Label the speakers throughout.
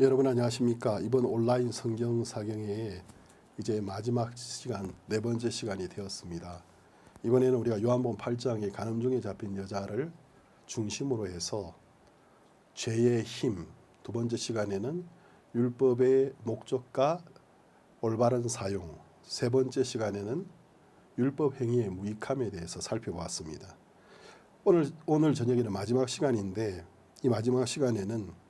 Speaker 1: 여러분 안녕하십니까? 이번 온라인 성경 사경회의 이제 마지막 시간, 네 번째 시간이 되었습니다. 이번에는 우리가 요한복음 8장의 간음중에 잡힌 여자를 중심으로 해서 죄의 힘, 두 번째 시간에는 율법의 목적과 올바른 사용, 세 번째 시간에는 율법 행위의 무익함에 대해서 살펴보았습니다. 오늘 저녁에는 마지막 시간인데 이 마지막 시간에는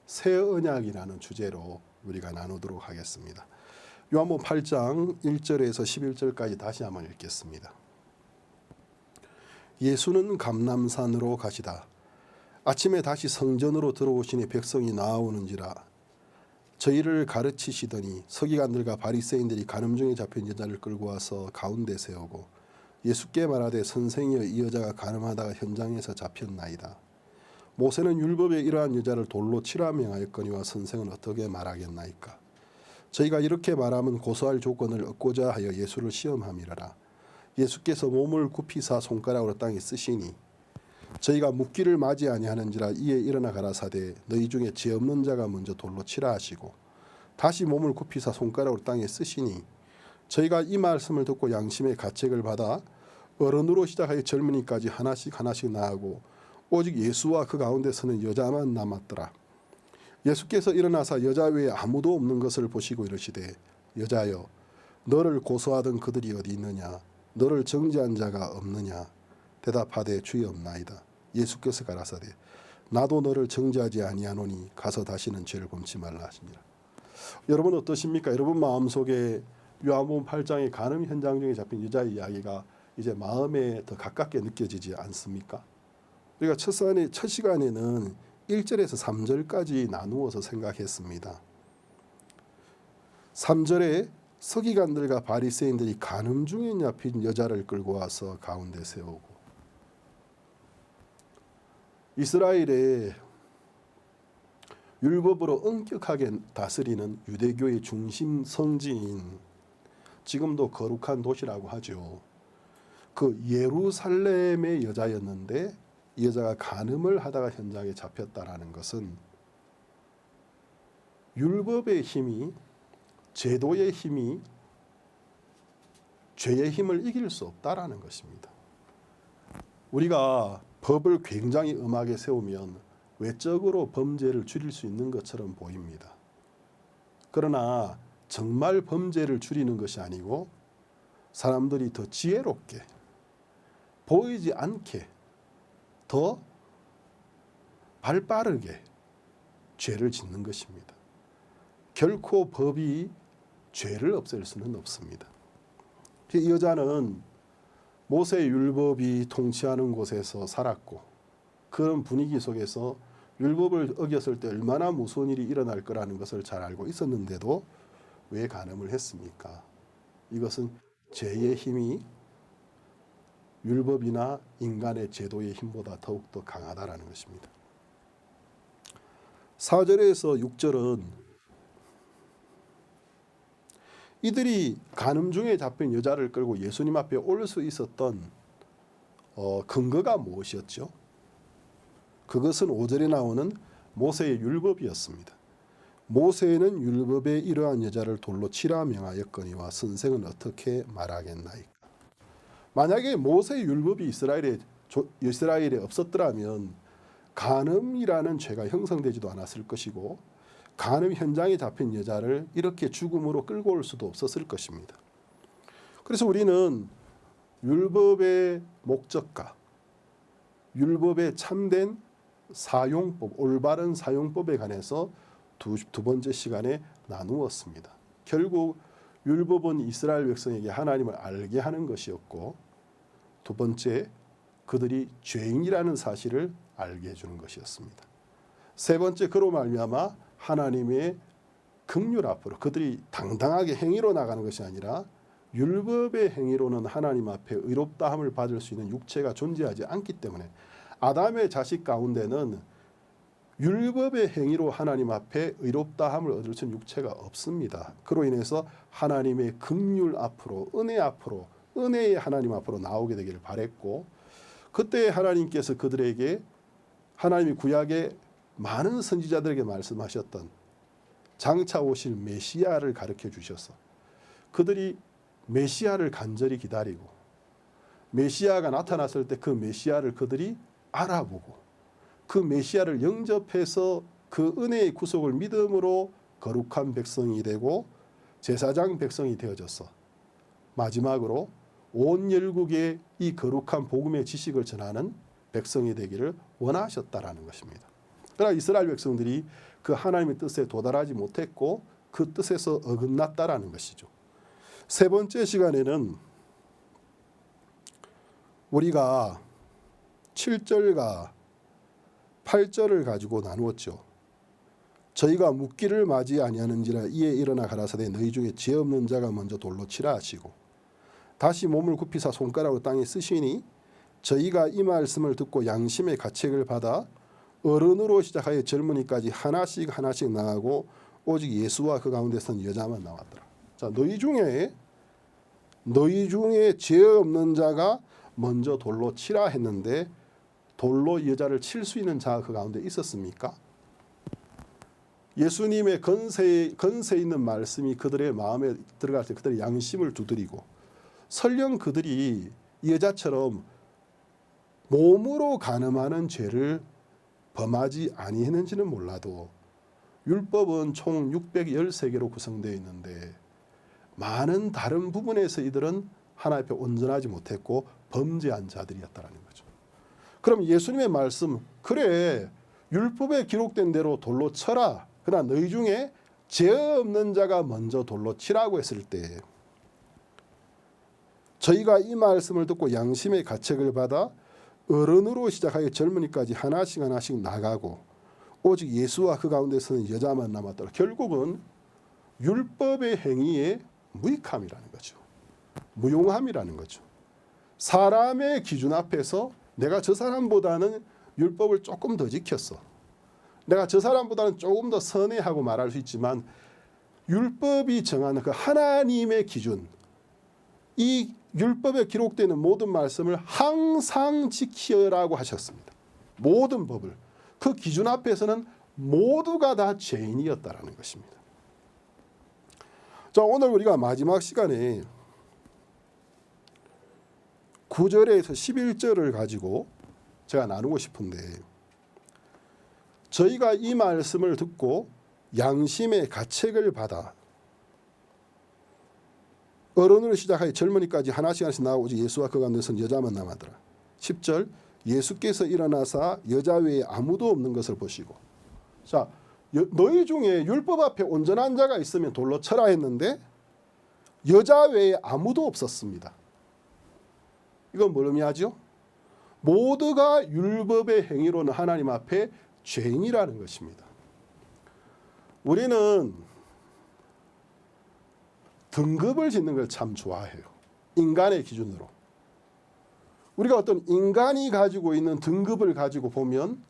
Speaker 1: 새 언약이라는 주제로 우리가 나누도록 하겠습니다. 요한복음 8장 1절에서 11절까지 다시 한번 읽겠습니다. 예수는 감람산으로 가시다. 아침에 다시 성전으로 들어오시니 백성이 나아오는지라. 저희를 가르치시더니 서기관들과 바리새인들이 간음중에 잡힌 여자를 끌고 와서 가운데 세우고 예수께 말하되 선생이여 이 여자가 간음하다가 현장에서 잡혔나이다. 모세는 율법에 이러한 여자를 돌로 치라 명하였거니와 선생은 어떻게 말하겠나이까. 저희가 이렇게 말하면 고소할 조건을 얻고자 하여 예수를 시험함이라라. 예수께서 몸을 굽히사 손가락으로 땅에 쓰시니 저희가 묻기를 맞이 아니하는지라. 이에 일어나 가라사대 너희 중에 죄 없는 자가 먼저 돌로 치라 하시고 다시 몸을 굽히사 손가락으로 땅에 쓰시니 저희가 이 말씀을 듣고 양심의 가책을 받아 어른으로 시작하여 젊은이까지 하나씩 나아가고 오직 예수와 그 가운데 서는 여자만 남았더라. 예수께서 일어나사 여자 외에 아무도 없는 것을 보시고 이르시되 여자여 너를 고소하던 그들이 어디 있느냐. 너를 정죄한 자가 없느냐. 대답하되 주여 없나이다. 예수께서 가라사대 나도 너를 정죄하지 아니하노니 가서 다시는 죄를 범치 말라 하시니라. 여러분 어떠십니까? 여러분 마음속에 요한복음 8장의 간음 현장 중에 잡힌 여자의 이야기가 이제 마음에 더 가깝게 느껴지지 않습니까? 우리가 첫 시간에는 1절에서 3절까지 나누어서 생각했습니다. 3절에 서기관들과 바리새인들이 간음 중에 잡힌 여자를 끌고 와서 가운데 세우고 이스라엘의 율법으로 엄격하게 다스리는 유대교의 중심 성지인 지금도 거룩한 도시라고 하죠. 그 예루살렘의 여자였는데 이 여자가 간음을 하다가 현장에 잡혔다라는 것은 율법의 힘이 제도의 힘이 죄의 힘을 이길 수 없다라는 것입니다. 우리가 법을 굉장히 엄하게 세우면 외적으로 범죄를 줄일 수 있는 것처럼 보입니다. 그러나 정말 범죄를 줄이는 것이 아니고 사람들이 더 지혜롭게 보이지 않게 더 발빠르게 죄를 짓는 것입니다. 결코 법이 죄를 없앨 수는 없습니다. 이 여자는 모세의 율법이 통치하는 곳에서 살았고 그런 분위기 속에서 율법을 어겼을 때 얼마나 무서운 일이 일어날 거라는 것을 잘 알고 있었는데도 왜 간음을 했습니까? 이것은 죄의 힘이 율법이나 인간의 제도의 힘보다 더욱더 강하다라는 것입니다. 4절에서 6절은 이들이 간음 중에 잡힌 여자를 끌고 예수님 앞에 올 수 있었던 근거가 무엇이었죠? 그것은 5절에 나오는 모세의 율법이었습니다. 모세는 율법에 이러한 여자를 돌로 치라 명하였거니와 선생은 어떻게 말하겠나이까. 만약에 모세의 율법이 이스라엘에 없었더라면 간음이라는 죄가 형성되지도 않았을 것이고 간음 현장에 잡힌 여자를 이렇게 죽음으로 끌고 올 수도 없었을 것입니다. 그래서 우리는 율법의 목적과 율법의 참된 사용법, 올바른 사용법에 관해서 두 번째 시간에 나누었습니다. 결국 율법은 이스라엘 백성에게 하나님을 알게 하는 것이었고 두 번째 그들이 죄인이라는 사실을 알게 해주는 것이었습니다. 세 번째 그로 말미암아 하나님의 긍휼 앞으로 그들이 당당하게 행위로 나가는 것이 아니라 율법의 행위로는 하나님 앞에 의롭다함을 받을 수 있는 육체가 존재하지 않기 때문에 아담의 자식 가운데는 율법의 행위로 하나님 앞에 의롭다함을 얻을 수 있는 육체가 없습니다. 그로 인해서 하나님의 긍휼 앞으로 은혜의 하나님 앞으로 나오게 되기를 바랬고 그때 하나님께서 그들에게 하나님이 구약에 많은 선지자들에게 말씀하셨던 장차 오실 메시아를 가르쳐 주셔서 그들이 메시아를 간절히 기다리고 메시아가 나타났을 때 그 메시아를 그들이 알아보고 그 메시아를 영접해서 그 은혜의 구속을 믿음으로 거룩한 백성이 되고 제사장 백성이 되어져서 마지막으로 온 열국에 이 거룩한 복음의 지식을 전하는 백성이 되기를 원하셨다라는 것입니다. 그러나 이스라엘 백성들이 그 하나님의 뜻에 도달하지 못했고 그 뜻에서 어긋났다라는 것이죠. 세 번째 시간에는 우리가 7절과 8절을 가지고 나누었죠. 저희가 묻기를 맞이 아니하는지라 이에 일어나 가라사대 너희 중에 죄 없는 자가 먼저 돌로 치라 하시고 다시 몸을 굽히사 손가락으로 땅에 쓰시니 저희가 이 말씀을 듣고 양심의 가책을 받아 어른으로 시작하여 젊은이까지 하나씩 하나씩 나가고 오직 예수와 그 가운데서는 여자만 나왔더라. 자, 너희 중에 죄 없는 자가 먼저 돌로 치라 했는데 돌로 여자를 칠 수 있는 자가 그 가운데 있었습니까? 예수님의 건세 있는 말씀이 그들의 마음에 들어갈 때 그들의 양심을 두드리고 설령 그들이 여자처럼 몸으로 간음하는 죄를 범하지 아니했는지는 몰라도 율법은 총 613개로 구성되어 있는데 많은 다른 부분에서 이들은 하나님 앞에 온전하지 못했고 범죄한 자들이었다라는 거죠. 그럼 예수님의 말씀 그래 율법에 기록된 대로 돌로 쳐라. 그러나 너희 중에 죄 없는 자가 먼저 돌로 치라고 했을 때 저희가 이 말씀을 듣고 양심의 가책을 받아 어른으로 시작하여 젊은이까지 하나씩 하나씩 나가고 오직 예수와 그 가운데서는 여자만 남았더라. 결국은 율법의 행위에 무익함이라는 거죠. 무용함이라는 거죠. 사람의 기준 앞에서 내가 저 사람보다는 율법을 조금 더 지켰어. 내가 저 사람보다는 조금 더 선해하고 말할 수 있지만 율법이 정하는 그 하나님의 기준, 이 율법에 기록되는 모든 말씀을 항상 지키라고 하셨습니다. 모든 법을. 그 기준 앞에서는 모두가 다 죄인이었다라는 것입니다. 자, 오늘 우리가 마지막 시간에 9절에서 11절을 가지고 제가 나누고 싶은데 저희가 이 말씀을 듣고 양심의 가책을 받아 어른으로 시작하여 젊은이까지 하나씩 하나씩 나오고 오직 예수와 그 가운데서는 여자만 남았더라. 10절 예수께서 일어나사 여자 외에 아무도 없는 것을 보시고 자 너희 중에 율법 앞에 온전한 자가 있으면 돌로 쳐라 했는데 여자 외에 아무도 없었습니다. 이건 뭘 의미하죠? 모두가 율법의 행위로는 하나님 앞에 죄인이라는 것입니다. 우리는 등급을 짓는 걸 참 좋아해요. 인간의 기준으로. 우리가 어떤 인간이 가지고 있는 등급을 가지고 보면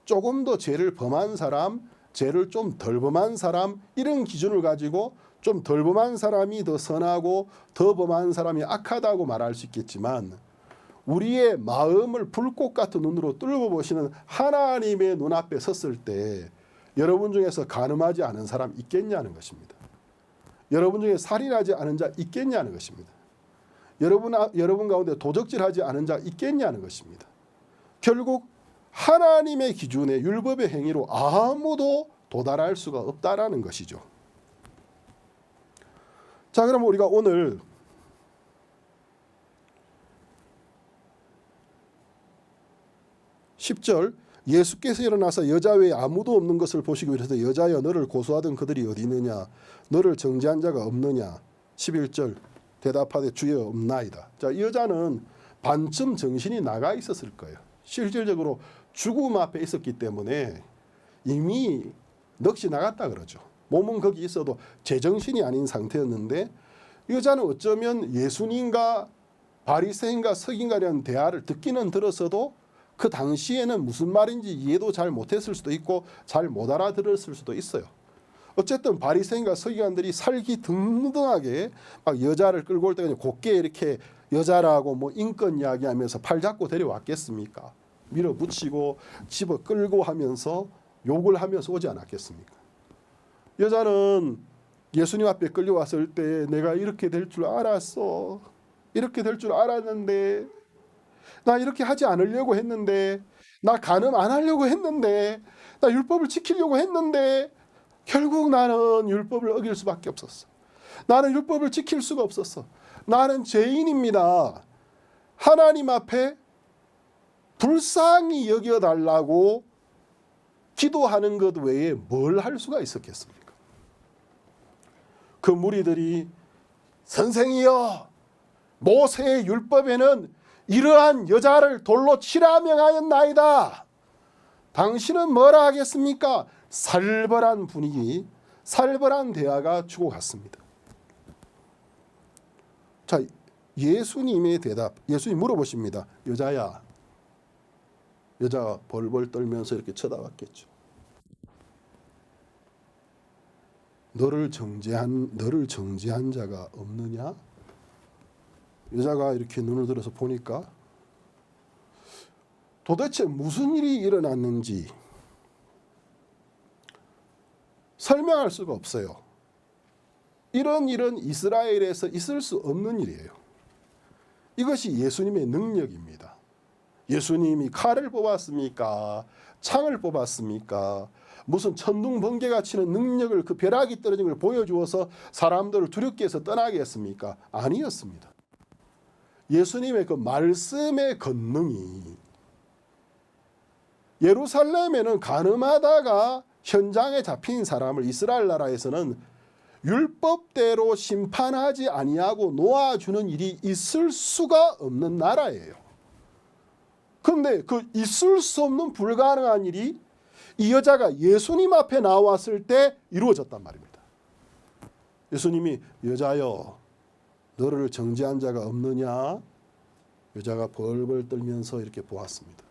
Speaker 1: 조금 더 죄를 범한 사람, 죄를 좀 덜 범한 사람 이런 기준을 가지고 좀 덜 범한 사람이 더 선하고 더 범한 사람이 악하다고 말할 수 있겠지만 우리의 마음을 불꽃 같은 눈으로 뚫어보시는 하나님의 눈앞에 섰을 때 여러분 중에서 간음하지 않은 사람 있겠냐는 것입니다. 여러분 중에 살인하지 않은 자 있겠냐는 것입니다. 여러분 가운데 도적질하지 않은 자 있겠냐는 것입니다. 결국 하나님의 기준에 율법의 행위로 아무도 도달할 수가 없다라는 것이죠. 자, 그럼 우리가 오늘 10절 예수께서 일어나서 여자 외에 아무도 없는 것을 보시기 위해서 여자여 너를 고소하던 그들이 어디 있느냐 너를 정죄한 자가 없느냐 11절 대답하되 주여 없나이다. 자, 이 여자는 반쯤 정신이 나가 있었을 거예요. 실질적으로 죽음 앞에 있었기 때문에 이미 넋이 나갔다 그러죠. 몸은 거기 있어도 제정신이 아닌 상태였는데 이 여자는 어쩌면 예수님과 바리새인과 서기관이라는 대화를 듣기는 들었어도 그 당시에는 무슨 말인지 이해도 잘 못했을 수도 있고 잘 못 알아들었을 수도 있어요. 어쨌든 바리새인과 서기관들이 살기등등하게 막 여자를 끌고 올 때 그냥 곱게 이렇게 여자라고 뭐 인권 이야기하면서 팔 잡고 데려왔겠습니까? 밀어붙이고 집어 끌고 하면서 욕을 하면서 오지 않았겠습니까? 여자는 예수님 앞에 끌려왔을 때 내가 이렇게 될 줄 알았어. 이렇게 될 줄 알았는데 나 이렇게 하지 않으려고 했는데 나 간음 안 하려고 했는데 나 율법을 지키려고 했는데 결국 나는 율법을 어길 수밖에 없었어. 나는 율법을 지킬 수가 없었어. 나는 죄인입니다. 하나님 앞에 불쌍히 여겨달라고 기도하는 것 외에 뭘 할 수가 있었겠습니까? 그 무리들이 선생이여, 모세의 율법에는 이러한 여자를 돌로 치라 명하였나이다. 당신은 뭐라 하겠습니까? 살벌한 분위기, 살벌한 대화가 주고 갔습니다. 자, 예수님의 대답, 예수님 물어보십니다. 여자야. 여자가 벌벌 떨면서 이렇게 쳐다봤겠죠. 너를 정죄한 자가 없느냐? 여자가 이렇게 눈을 들어서 보니까 도대체 무슨 일이 일어났는지 설명할 수가 없어요. 이런 일은 이스라엘에서 있을 수 없는 일이에요. 이것이 예수님의 능력입니다. 예수님이 칼을 뽑았습니까? 창을 뽑았습니까? 무슨 천둥 번개가 치는 능력을, 그 벼락이 떨어진 걸 보여주어서 사람들을 두렵게 해서 떠나게 했습니까? 아니었습니다. 예수님의 그 말씀의 권능이, 예루살렘에는 간음하다가 현장에 잡힌 사람을 이스라엘 나라에서는 율법대로 심판하지 아니하고 놓아주는 일이 있을 수가 없는 나라예요. 그런데 그 있을 수 없는 불가능한 일이 이 여자가 예수님 앞에 나왔을 때 이루어졌단 말입니다. 예수님이 여자여, 너를 정죄한 자가 없느냐? 여자가 벌벌 떨면서 이렇게 보았습니다.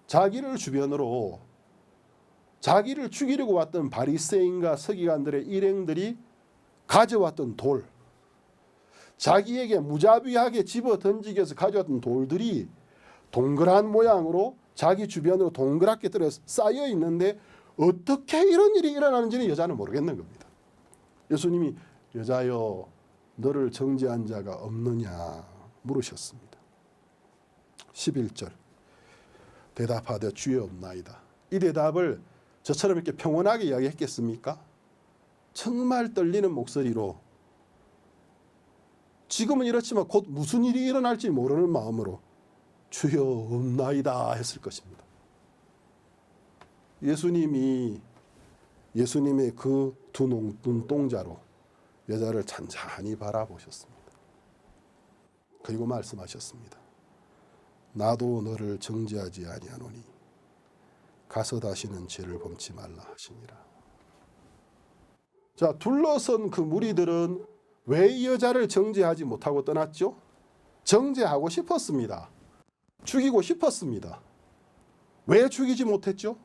Speaker 1: 자기를 주변으로 자기를 죽이려고 왔던 바리새인과 서기관들의 일행들이 가져왔던 돌, 자기에게 무자비하게 집어 던지기 위해서 가져왔던 돌들이 동그란 모양으로 자기 주변으로 동그랗게 들어 쌓여 있는데 어떻게 이런 일이 일어나는지는 여자는 모르겠는 겁니다. 예수님이 여자여, 너를 정죄한 자가 없느냐 물으셨습니다. 11절 대답하되 주여 없나이다. 이 대답을 저처럼 이렇게 평온하게 이야기했겠습니까? 정말 떨리는 목소리로, 지금은 이렇지만 곧 무슨 일이 일어날지 모르는 마음으로 주여 없나이다 했을 것입니다. 예수님이 예수님의 그 두 눈동자로 여자를 찬찬히 바라보셨습니다. 그리고 말씀하셨습니다. 나도 너를 정죄하지 아니하노니 가서 다시는 죄를 범치 말라 하시니라. 자, 둘러선 그 무리들은 왜 이 여자를 정죄하지 못하고 떠났죠? 정죄하고 싶었습니다. 죽이고 싶었습니다. 왜 죽이지 못했죠?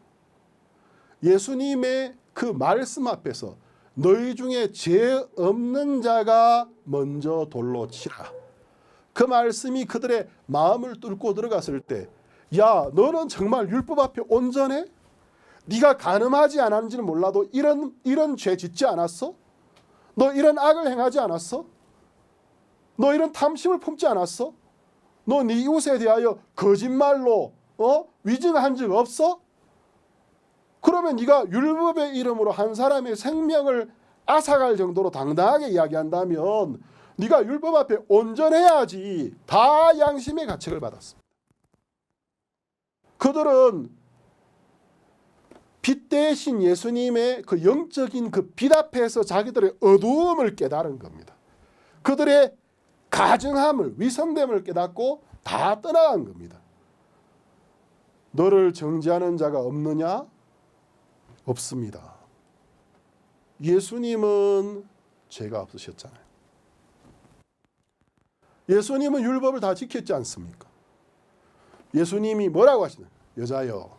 Speaker 1: 예수님의 그 말씀 앞에서 너희 중에 죄 없는 자가 먼저 돌로 치라. 그 말씀이 그들의 마음을 뚫고 들어갔을 때, 야, 너는 정말 율법 앞에 온전해? 네가 간음하지 않았는지는 몰라도 이런 죄 짓지 않았어? 너 이런 악을 행하지 않았어? 너 이런 탐심을 품지 않았어? 너 네 이웃에 대하여 거짓말로 위증한 적 없어? 그러면 네가 율법의 이름으로 한 사람의 생명을 앗아갈 정도로 당당하게 이야기한다면 네가 율법 앞에 온전해야지. 다 양심의 가책을 받았습니다. 그들은 빛 대신 예수님의 그 영적인 그 빛 앞에서 자기들의 어두움을 깨달은 겁니다. 그들의 가증함을, 위선됨을 깨닫고 다 떠나간 겁니다. 너를 정죄하는 자가 없느냐? 없습니다. 예수님은 죄가 없으셨잖아요. 예수님은 율법을 다 지켰지 않습니까? 예수님이 뭐라고 하시나요? 여자여,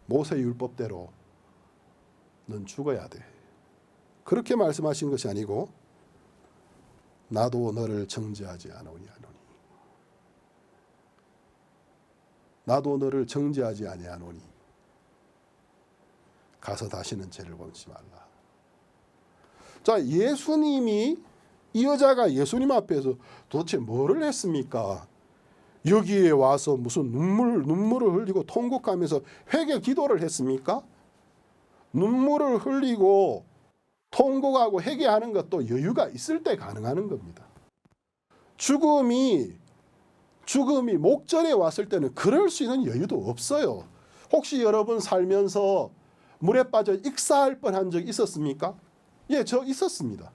Speaker 1: 모세 율법대로 넌 죽어야 돼. 그렇게 말씀하신 것이 아니고 나도 너를 정죄하지 않으니 나도 너를 정죄하지 아니하노니 가서 다시는 죄를 범치 말라. 자, 예수님이 이 여자가 예수님 앞에서 도대체 뭐를 했습니까? 여기에 와서 무슨 눈물을 흘리고 통곡하면서 회개 기도를 했습니까? 눈물을 흘리고 통곡하고 회개하는 것도 여유가 있을 때 가능한 겁니다. 죽음이 목전에 왔을 때는 그럴 수 있는 여유도 없어요. 혹시 여러분 살면서 물에 빠져 익사할 뻔한 적 있었습니까? 예, 저 있었습니다.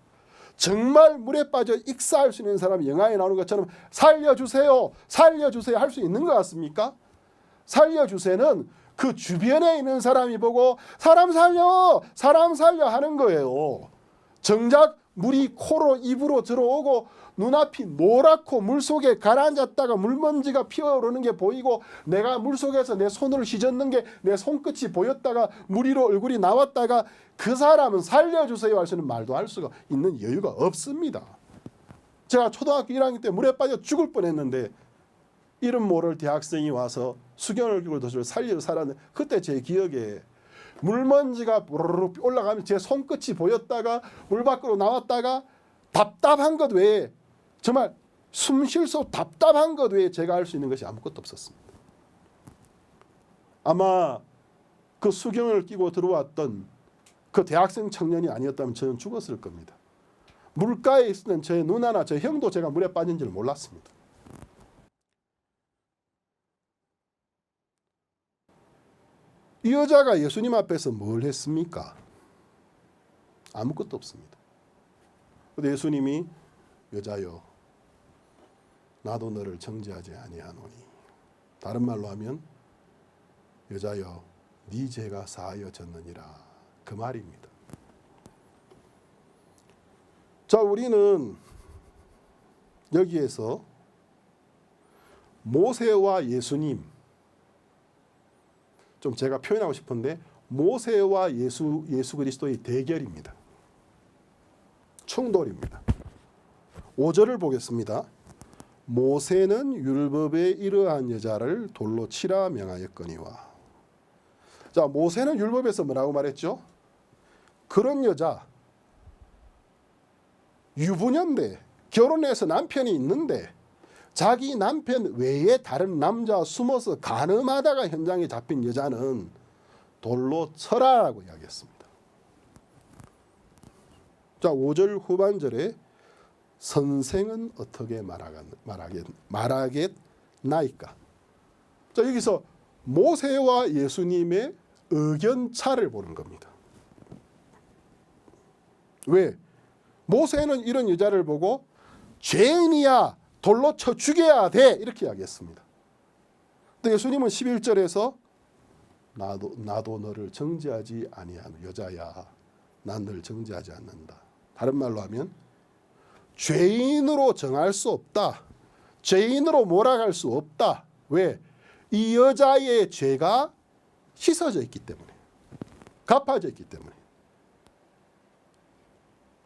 Speaker 1: 정말 물에 빠져 익사할 수 있는 사람이 영화에 나오는 것처럼 살려주세요, 살려주세요 할 수 있는 것 같습니까? 살려주세요는 그 주변에 있는 사람이 보고 사람 살려, 사람 살려 하는 거예요. 정작 물이 코로 입으로 들어오고 눈앞이 노랗고 물속에 가라앉았다가 물먼지가 피어오르는 게 보이고 내가 물속에서 내 손을 휘젓는 게 내 손끝이 보였다가 물 위로 얼굴이 나왔다가 그 사람은 살려주세요 할 수는 말도 할 수가 있는 여유가 없습니다. 제가 초등학교 1학년 때 물에 빠져 죽을 뻔했는데 이름 모를 대학생이 와서 수경을 끼고 저를 살려 살았는데 그때 제 기억에 물먼지가 부르르 올라가면 제 손끝이 보였다가 물 밖으로 나왔다가 답답한 것 외에 정말 숨 쉴 수 답답한 것 외에 제가 할 수 있는 것이 아무것도 없었습니다. 아마 그 수경을 끼고 들어왔던 그 대학생 청년이 아니었다면 저는 죽었을 겁니다. 물가에 있었던 제 누나나 제 형도 제가 물에 빠진 줄 몰랐습니다. 이 여자가 예수님 앞에서 뭘 했습니까? 아무것도 없습니다. 그런데 예수님이 여자여 나도 너를 정죄하지 아니하노니, 다른 말로 하면 여자여 네 죄가 사하여졌느니라, 그 말입니다. 자, 우리는 여기에서 모세와 예수님, 좀 제가 표현하고 싶은데 모세와 예수 그리스도의 대결입니다. 충돌입니다. 5절을 보겠습니다. 모세는 율법에 이러한 여자를 돌로 치라 명하였거니와. 자, 모세는 율법에서 뭐라고 말했죠? 그런 여자, 유부녀인데 결혼해서 남편이 있는데 자기 남편 외에 다른 남자와 숨어서 간음하다가 현장에 잡힌 여자는 돌로 쳐라라고 이야기했습니다. 자, 5절 후반절에 선생은 어떻게 말하겠나이까. 자, 여기서 모세와 예수님의 의견차를 보는 겁니다. 왜? 모세는 이런 여자를 보고 죄인이야, 돌로 쳐 죽여야 돼, 이렇게 이야기했습니다. 근데 예수님은 11절에서 나도 너를 정죄하지 아니한 여자야, 난 너를 정죄하지 않는다. 다른 말로 하면 죄인으로 정할 수 없다, 죄인으로 몰아갈 수 없다. 왜? 이 여자의 죄가 씻어져 있기 때문에, 갚아져 있기 때문에.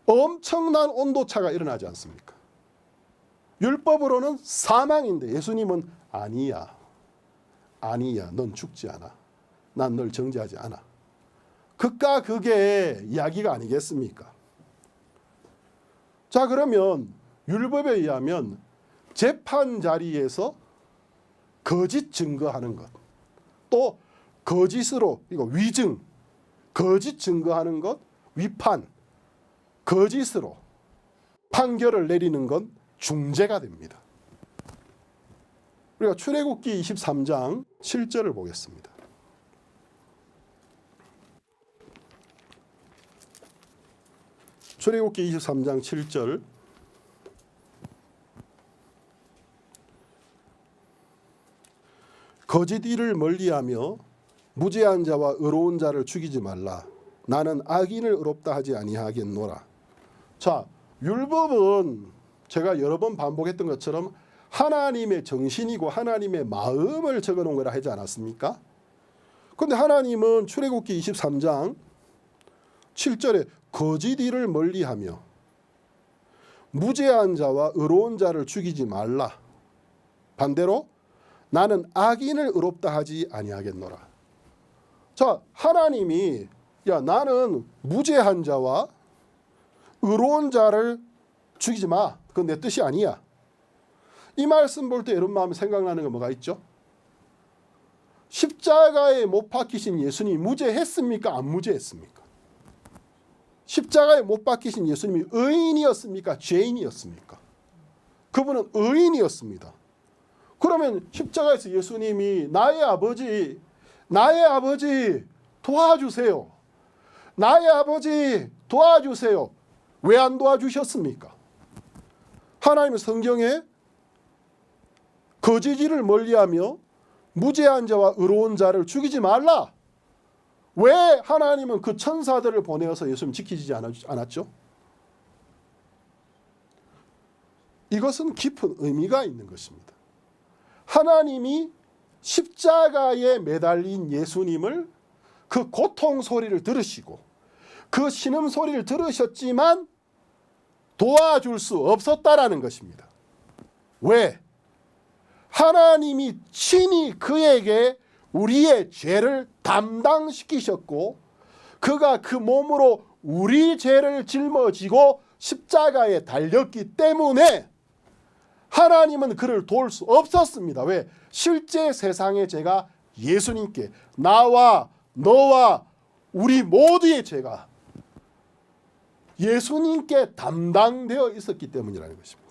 Speaker 1: 엄청난 온도차가 일어나지 않습니까? 율법으로는 사망인데 예수님은 아니야, 넌 죽지 않아, 난 널 정죄하지 않아. 극과 극의 이야기가 아니겠습니까? 자, 그러면 율법에 의하면 재판 자리에서 거짓 증거하는 것, 또 거짓으로 이거 위증, 거짓 증거하는 것, 위판, 거짓으로 판결을 내리는 건 중죄가 됩니다. 우리가 출애굽기 23장 7절을 보겠습니다. 출애굽기 23장 7절. 거짓 일을 멀리하며 무죄한 자와 의로운 자를 죽이지 말라. 나는 악인을 의롭다 하지 아니하겠노라. 자, 율법은 제가 여러 번 반복했던 것처럼 하나님의 정신이고 하나님의 마음을 적어놓은 거라 하지 않았습니까? 그런데 하나님은 출애굽기 23장 7절에 거짓 일을 멀리하며 무죄한 자와 의로운 자를 죽이지 말라. 반대로 나는 악인을 의롭다 하지 아니하겠노라. 자, 하나님이 야, 나는 무죄한 자와 의로운 자를 죽이지 마. 그건 내 뜻이 아니야. 이 말씀 볼 때 여러분 마음에 생각나는 거 뭐가 있죠? 십자가에 못 박히신 예수님이 무죄했습니까? 안 무죄했습니까? 십자가에 못 박히신 예수님이 의인이었습니까? 죄인이었습니까? 그분은 의인이었습니다. 그러면 십자가에서 예수님이 나의 아버지 도와주세요. 나의 아버지 도와주세요. 왜 안 도와주셨습니까? 하나님은 성경에 거지들을 멀리하며 무죄한 자와 의로운 자를 죽이지 말라. 왜 하나님은 그 천사들을 보내어서 예수님 지키지 않았죠? 이것은 깊은 의미가 있는 것입니다. 하나님이 십자가에 매달린 예수님을 그 고통 소리를 들으시고 그 신음 소리를 들으셨지만 도와줄 수 없었다라는 것입니다. 왜? 하나님이 친히 그에게 우리의 죄를 담당시키셨고 그가 그 몸으로 우리 죄를 짊어지고 십자가에 달렸기 때문에 하나님은 그를 도울 수 없었습니다. 왜? 실제 세상의 죄가 예수님께, 나와 너와 우리 모두의 죄가 예수님께 담당되어 있었기 때문이라는 것입니다.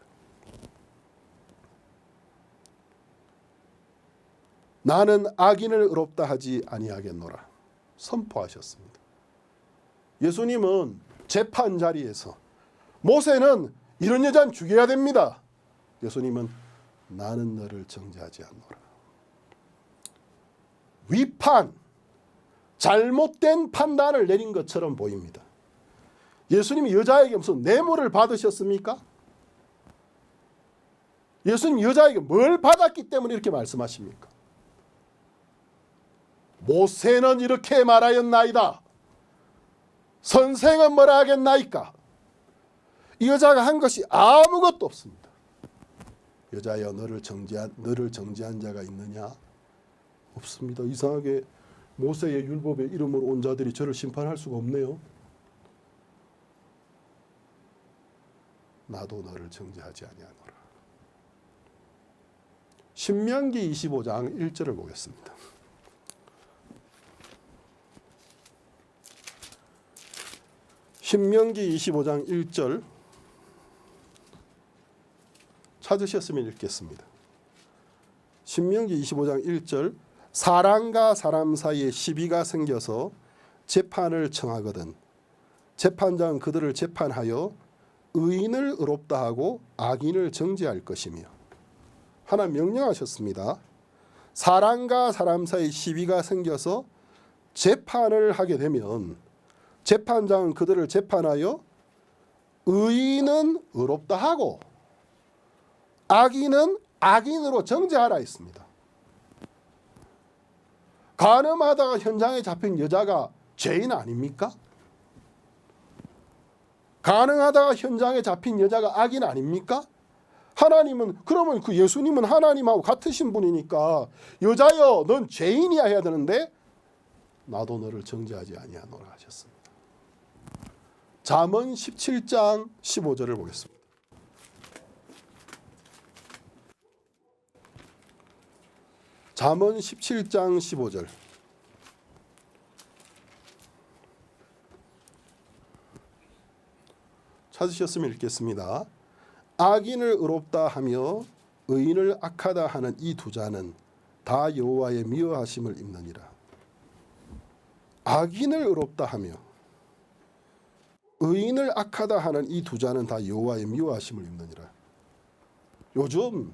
Speaker 1: 나는 악인을 의롭다 하지 아니하겠노라 선포하셨습니다. 예수님은 재판 자리에서 모세는 이런 여자는 죽여야 됩니다. 예수님은 나는 너를 정죄하지 않노라. 위판, 잘못된 판단을 내린 것처럼 보입니다. 예수님이 여자에게 무슨 뇌물을 받으셨습니까? 예수님 여자에게 뭘 받았기 때문에 이렇게 말씀하십니까? 모세는 이렇게 말하였나이다. 선생은 뭐라 하겠나이까? 이 여자가 한 것이 아무것도 없습니다. 여자여 너를 정죄한 자가 있느냐? 없습니다. 이상하게 모세의 율법의 이름으로 온 자들이 저를 심판할 수가 없네요. 나도 너를 정죄하지 아니하노라. 신명기 25장 1절을 보겠습니다. 신명기 25장 1절 찾으셨으면 읽겠습니다. 신명기 25장 1절 사람과 사람 사이에 시비가 생겨서 재판을 청하거든 재판장은 그들을 재판하여 의인을 의롭다 하고 악인을 정죄할 것이며 하나님 명령하셨습니다. 사람과 사람 사이에 시비가 생겨서 재판을 하게 되면 재판장은 그들을 재판하여 의인은 의롭다 하고 악인은 악인으로 정죄하라 했습니다. 간음하다가 현장에 잡힌 여자가 죄인 아닙니까? 간음하다가 현장에 잡힌 여자가 악인 아닙니까? 하나님은 그러면 그 예수님은 하나님하고 같으신 분이니까 여자여 넌 죄인이야 해야 되는데 나도 너를 정죄하지 아니하노라 하셨습니다. 잠언 17장 15절을 보겠습니다. 잠언 17장 15절 찾으셨으면 읽겠습니다. 악인을 의롭다 하며 의인을 악하다 하는 이 두 자는 다 여호와의 미워하심을 입느니라. 악인을 의롭다 하며 의인을 악하다 하는 이 두 자는 다 여호와의 미워하심을 입느니라. 요즘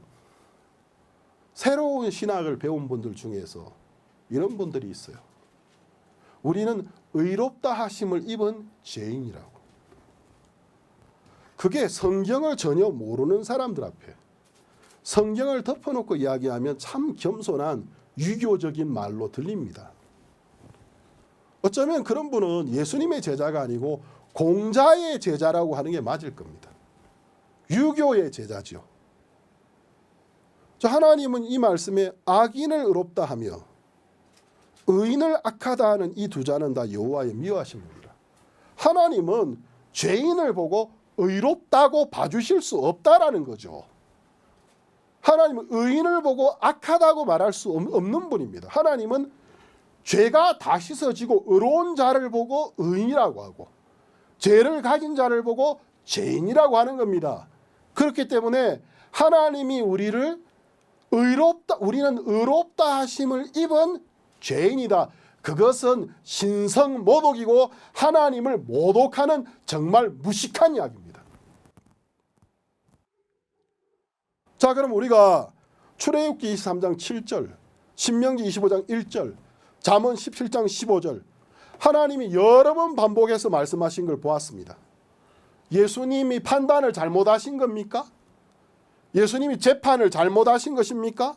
Speaker 1: 새로운 신학을 배운 분들 중에서 이런 분들이 있어요. 우리는 의롭다 하심을 입은 죄인이라고. 그게 성경을 전혀 모르는 사람들 앞에 성경을 덮어놓고 이야기하면 참 겸손한 유교적인 말로 들립니다. 어쩌면 그런 분은 예수님의 제자가 아니고 공자의 제자라고 하는 게 맞을 겁니다. 유교의 제자죠. 하나님은 이 말씀에 악인을 의롭다 하며 의인을 악하다 하는 이 두 자는 다 여호와의 미워하심이니라. 하나님은 죄인을 보고 의롭다고 봐주실 수 없다라는 거죠. 하나님은 의인을 보고 악하다고 말할 수 없는 분입니다. 하나님은 죄가 다 씻어지고 의로운 자를 보고 의인이라고 하고 죄를 가진 자를 보고 죄인이라고 하는 겁니다. 그렇기 때문에 하나님이 우리는 의롭다 하심을 입은 죄인이다. 그것은 신성모독이고 하나님을 모독하는 정말 무식한 이야기입니다. 자, 그럼 우리가 출애굽기 23장 7절, 신명기 25장 1절, 잠언 17장 15절 하나님이 여러 번 반복해서 말씀하신 걸 보았습니다. 예수님이 판단을 잘못하신 겁니까? 예수님이 재판을 잘못하신 것입니까?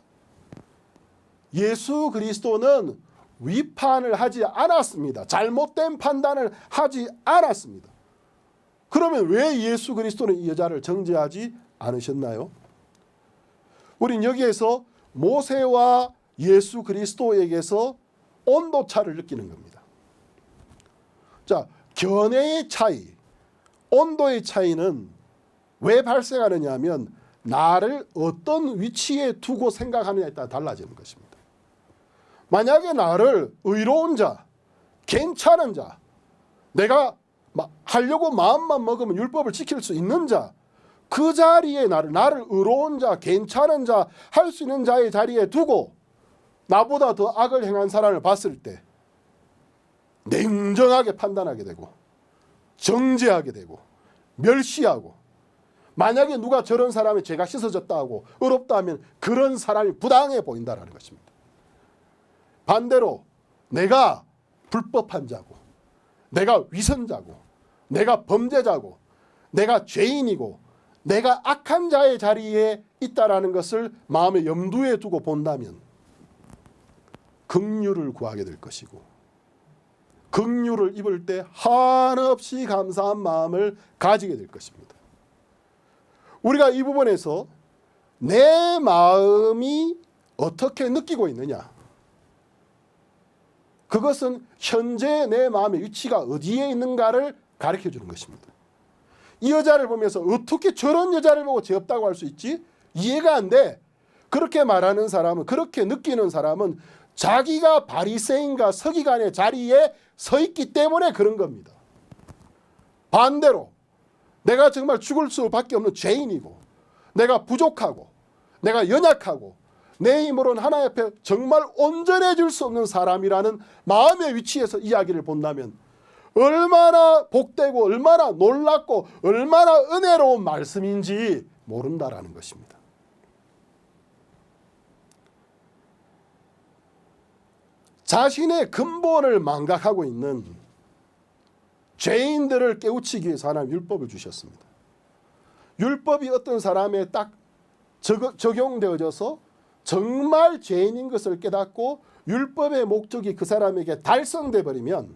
Speaker 1: 예수 그리스도는 위판을 하지 않았습니다. 잘못된 판단을 하지 않았습니다. 그러면 왜 예수 그리스도는 이 여자를 정죄하지 않으셨나요? 우린 여기에서 모세와 예수 그리스도에게서 온도차를 느끼는 겁니다. 자, 견해의 차이, 온도의 차이는 왜 발생하느냐 하면 나를 어떤 위치에 두고 생각하느냐에 따라 달라지는 것입니다. 만약에 나를 의로운 자, 괜찮은 자, 내가 하려고 마음만 먹으면 율법을 지킬 수 있는 자, 그 자리에 나를 의로운 자, 괜찮은 자, 할 수 있는 자의 자리에 두고 나보다 더 악을 행한 사람을 봤을 때 냉정하게 판단하게 되고 정죄하게 되고 멸시하고, 만약에 누가 저런 사람의 죄가 씻어졌다 하고 의롭다 하면 그런 사람이 부당해 보인다는 것입니다. 반대로 내가 불법한 자고 내가 위선자고 내가 범죄자고 내가 죄인이고 내가 악한 자의 자리에 있다라는 것을 마음의 염두에 두고 본다면 긍휼을 구하게 될 것이고, 긍휼을 입을 때 한없이 감사한 마음을 가지게 될 것입니다. 우리가 이 부분에서 내 마음이 어떻게 느끼고 있느냐, 그것은 현재 내 마음의 위치가 어디에 있는가를 가르쳐 주는 것입니다. 이 여자를 보면서 어떻게 저런 여자를 보고 죄 없다고 할 수 있지? 이해가 안 돼. 그렇게 말하는 사람은, 그렇게 느끼는 사람은 자기가 바리새인과 서기관의 자리에 서 있기 때문에 그런 겁니다. 반대로 내가 정말 죽을 수밖에 없는 죄인이고 내가 부족하고 내가 연약하고 내 힘으로는 하나님 앞에 정말 온전해질 수 없는 사람이라는 마음의 위치에서 이야기를 본다면 얼마나 복되고 얼마나 놀랍고 얼마나 은혜로운 말씀인지 모른다라는 것입니다. 자신의 근본을 망각하고 있는 죄인들을 깨우치기 위해서 하나님 율법을 주셨습니다. 율법이 어떤 사람에 딱 적용되어져서 정말 죄인인 것을 깨닫고 율법의 목적이 그 사람에게 달성돼 버리면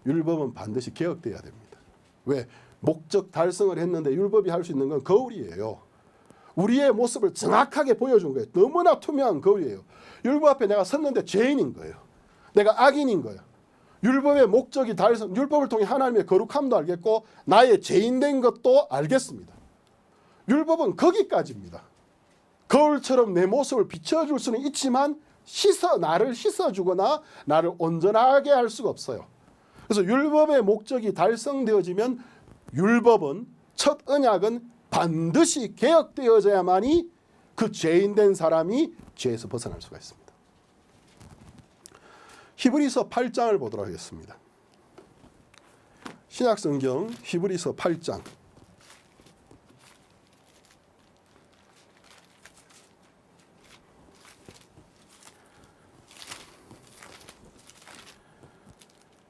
Speaker 1: 율법은 반드시 개혁돼야 됩니다. 왜? 목적 달성을 했는데 율법이 할 수 있는 건 거울이에요. 우리의 모습을 정확하게 보여준 거예요. 너무나 투명한 거울이에요. 율법 앞에 내가 섰는데 죄인인 거예요. 내가 악인인 거예요. 율법의 목적이 달성, 율법을 통해 하나님의 거룩함도 알겠고 나의 죄인된 것도 알겠습니다. 율법은 거기까지입니다. 거울처럼 내 모습을 비춰줄 수는 있지만 나를 씻어주거나 나를 온전하게 할 수가 없어요. 그래서 율법의 목적이 달성되어지면 율법은, 첫 언약은 반드시 개혁되어져야만이 그 죄인된 사람이 죄에서 벗어날 수가 있습니다. 히브리서 8장을 보도록 하겠습니다. 신약성경 히브리서 8장.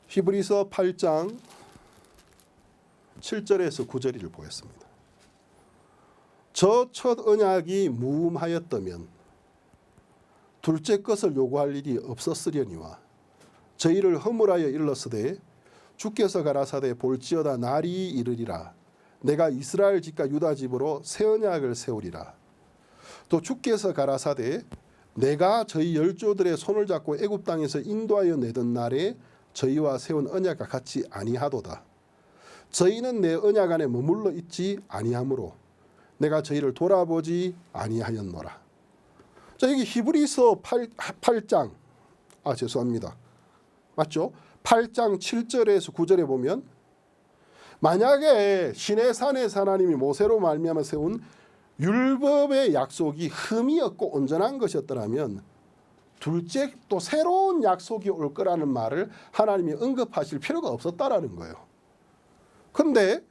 Speaker 1: 히브리서 8장 7절에서 9절을 보겠습니다. 저 첫 언약이 무음하였다면 둘째 것을 요구할 일이 없었으려니와 저희를 허물하여 일렀으되 주께서 가라사대 볼지어다 날이 이르리라 내가 이스라엘 집과 유다 집으로 새 언약을 세우리라. 또 주께서 가라사대 내가 저희 열조들의 손을 잡고 애굽 땅에서 인도하여 내던 날에 저희와 세운 언약과 같이 아니하도다. 저희는 내 언약 안에 머물러 있지 아니하므로 내가 저희를 돌아보지 아니하였노라. 자, 여기 히브리서 8장 죄송합니다. 맞죠? 8장 7절에서 9절에 보면 만약에 시내산에서 하나님이 모세로 말미암아 세운 율법의 약속이 흠이 없고 온전한 것이었더라면 둘째 또 새로운 약속이 올 거라는 말을 하나님이 언급하실 필요가 없었다라는 거예요. 그런데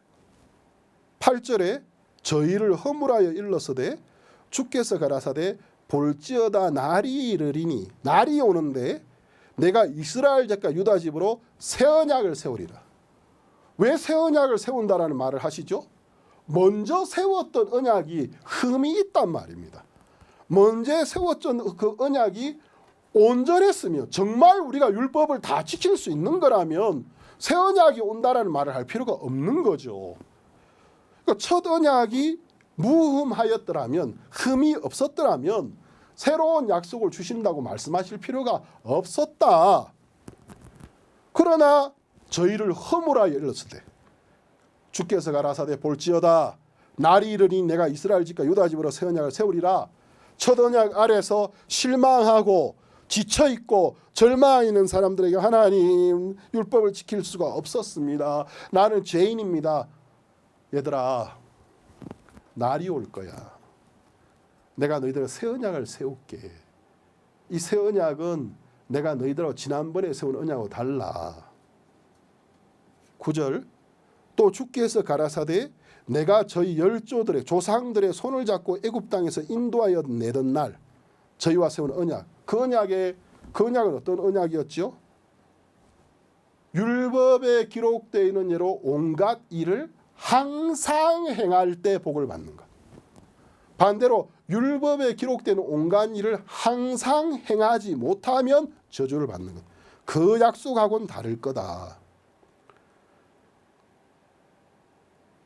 Speaker 1: 8절에 저희를 허물하여 일렀으되 주께서 가라사대 볼지어다 날이 이르리니 날이 오는데 내가 이스라엘 집과 유다 집으로 새 언약을 세우리라. 왜 새 언약을 세운다라는 말을 하시죠? 먼저 세웠던 언약이 흠이 있단 말입니다. 먼저 세웠던 그 언약이 온전했으며 정말 우리가 율법을 다 지킬 수 있는 거라면 새 언약이 온다라는 말을 할 필요가 없는 거죠. 그러니까 첫 언약이 무흠하였더라면, 흠이 없었더라면 새로운 약속을 주신다고 말씀하실 필요가 없었다. 그러나 저희를 허물하여 일렀을 때 주께서 가라사대 볼지어다 날이 이르니 내가 이스라엘 집과 유다 집으로 새 언약을 세우리라. 첫 언약 아래서 실망하고 지쳐있고 절망하는 사람들에게 하나님 율법을 지킬 수가 없었습니다. 나는 죄인입니다. 얘들아, 날이 올 거야. 내가 너희들 새 언약을 세울게. 이 새 언약은 내가 너희들하고 지난번에 세운 언약하고 달라. 9절 또 주께서 가라사대 내가 저희 열조들의 조상들의 손을 잡고 애굽 땅에서 인도하여 내던 날 저희와 세운 언약. 그 언약은 어떤 언약이었죠? 율법에 기록되어 있는 예로 온갖 일을 항상 행할 때 복을 받는 것. 반대로 율법에 기록되는 온갖 일을 항상 행하지 못하면 저주를 받는 것. 그 약속하고는 다를 거다.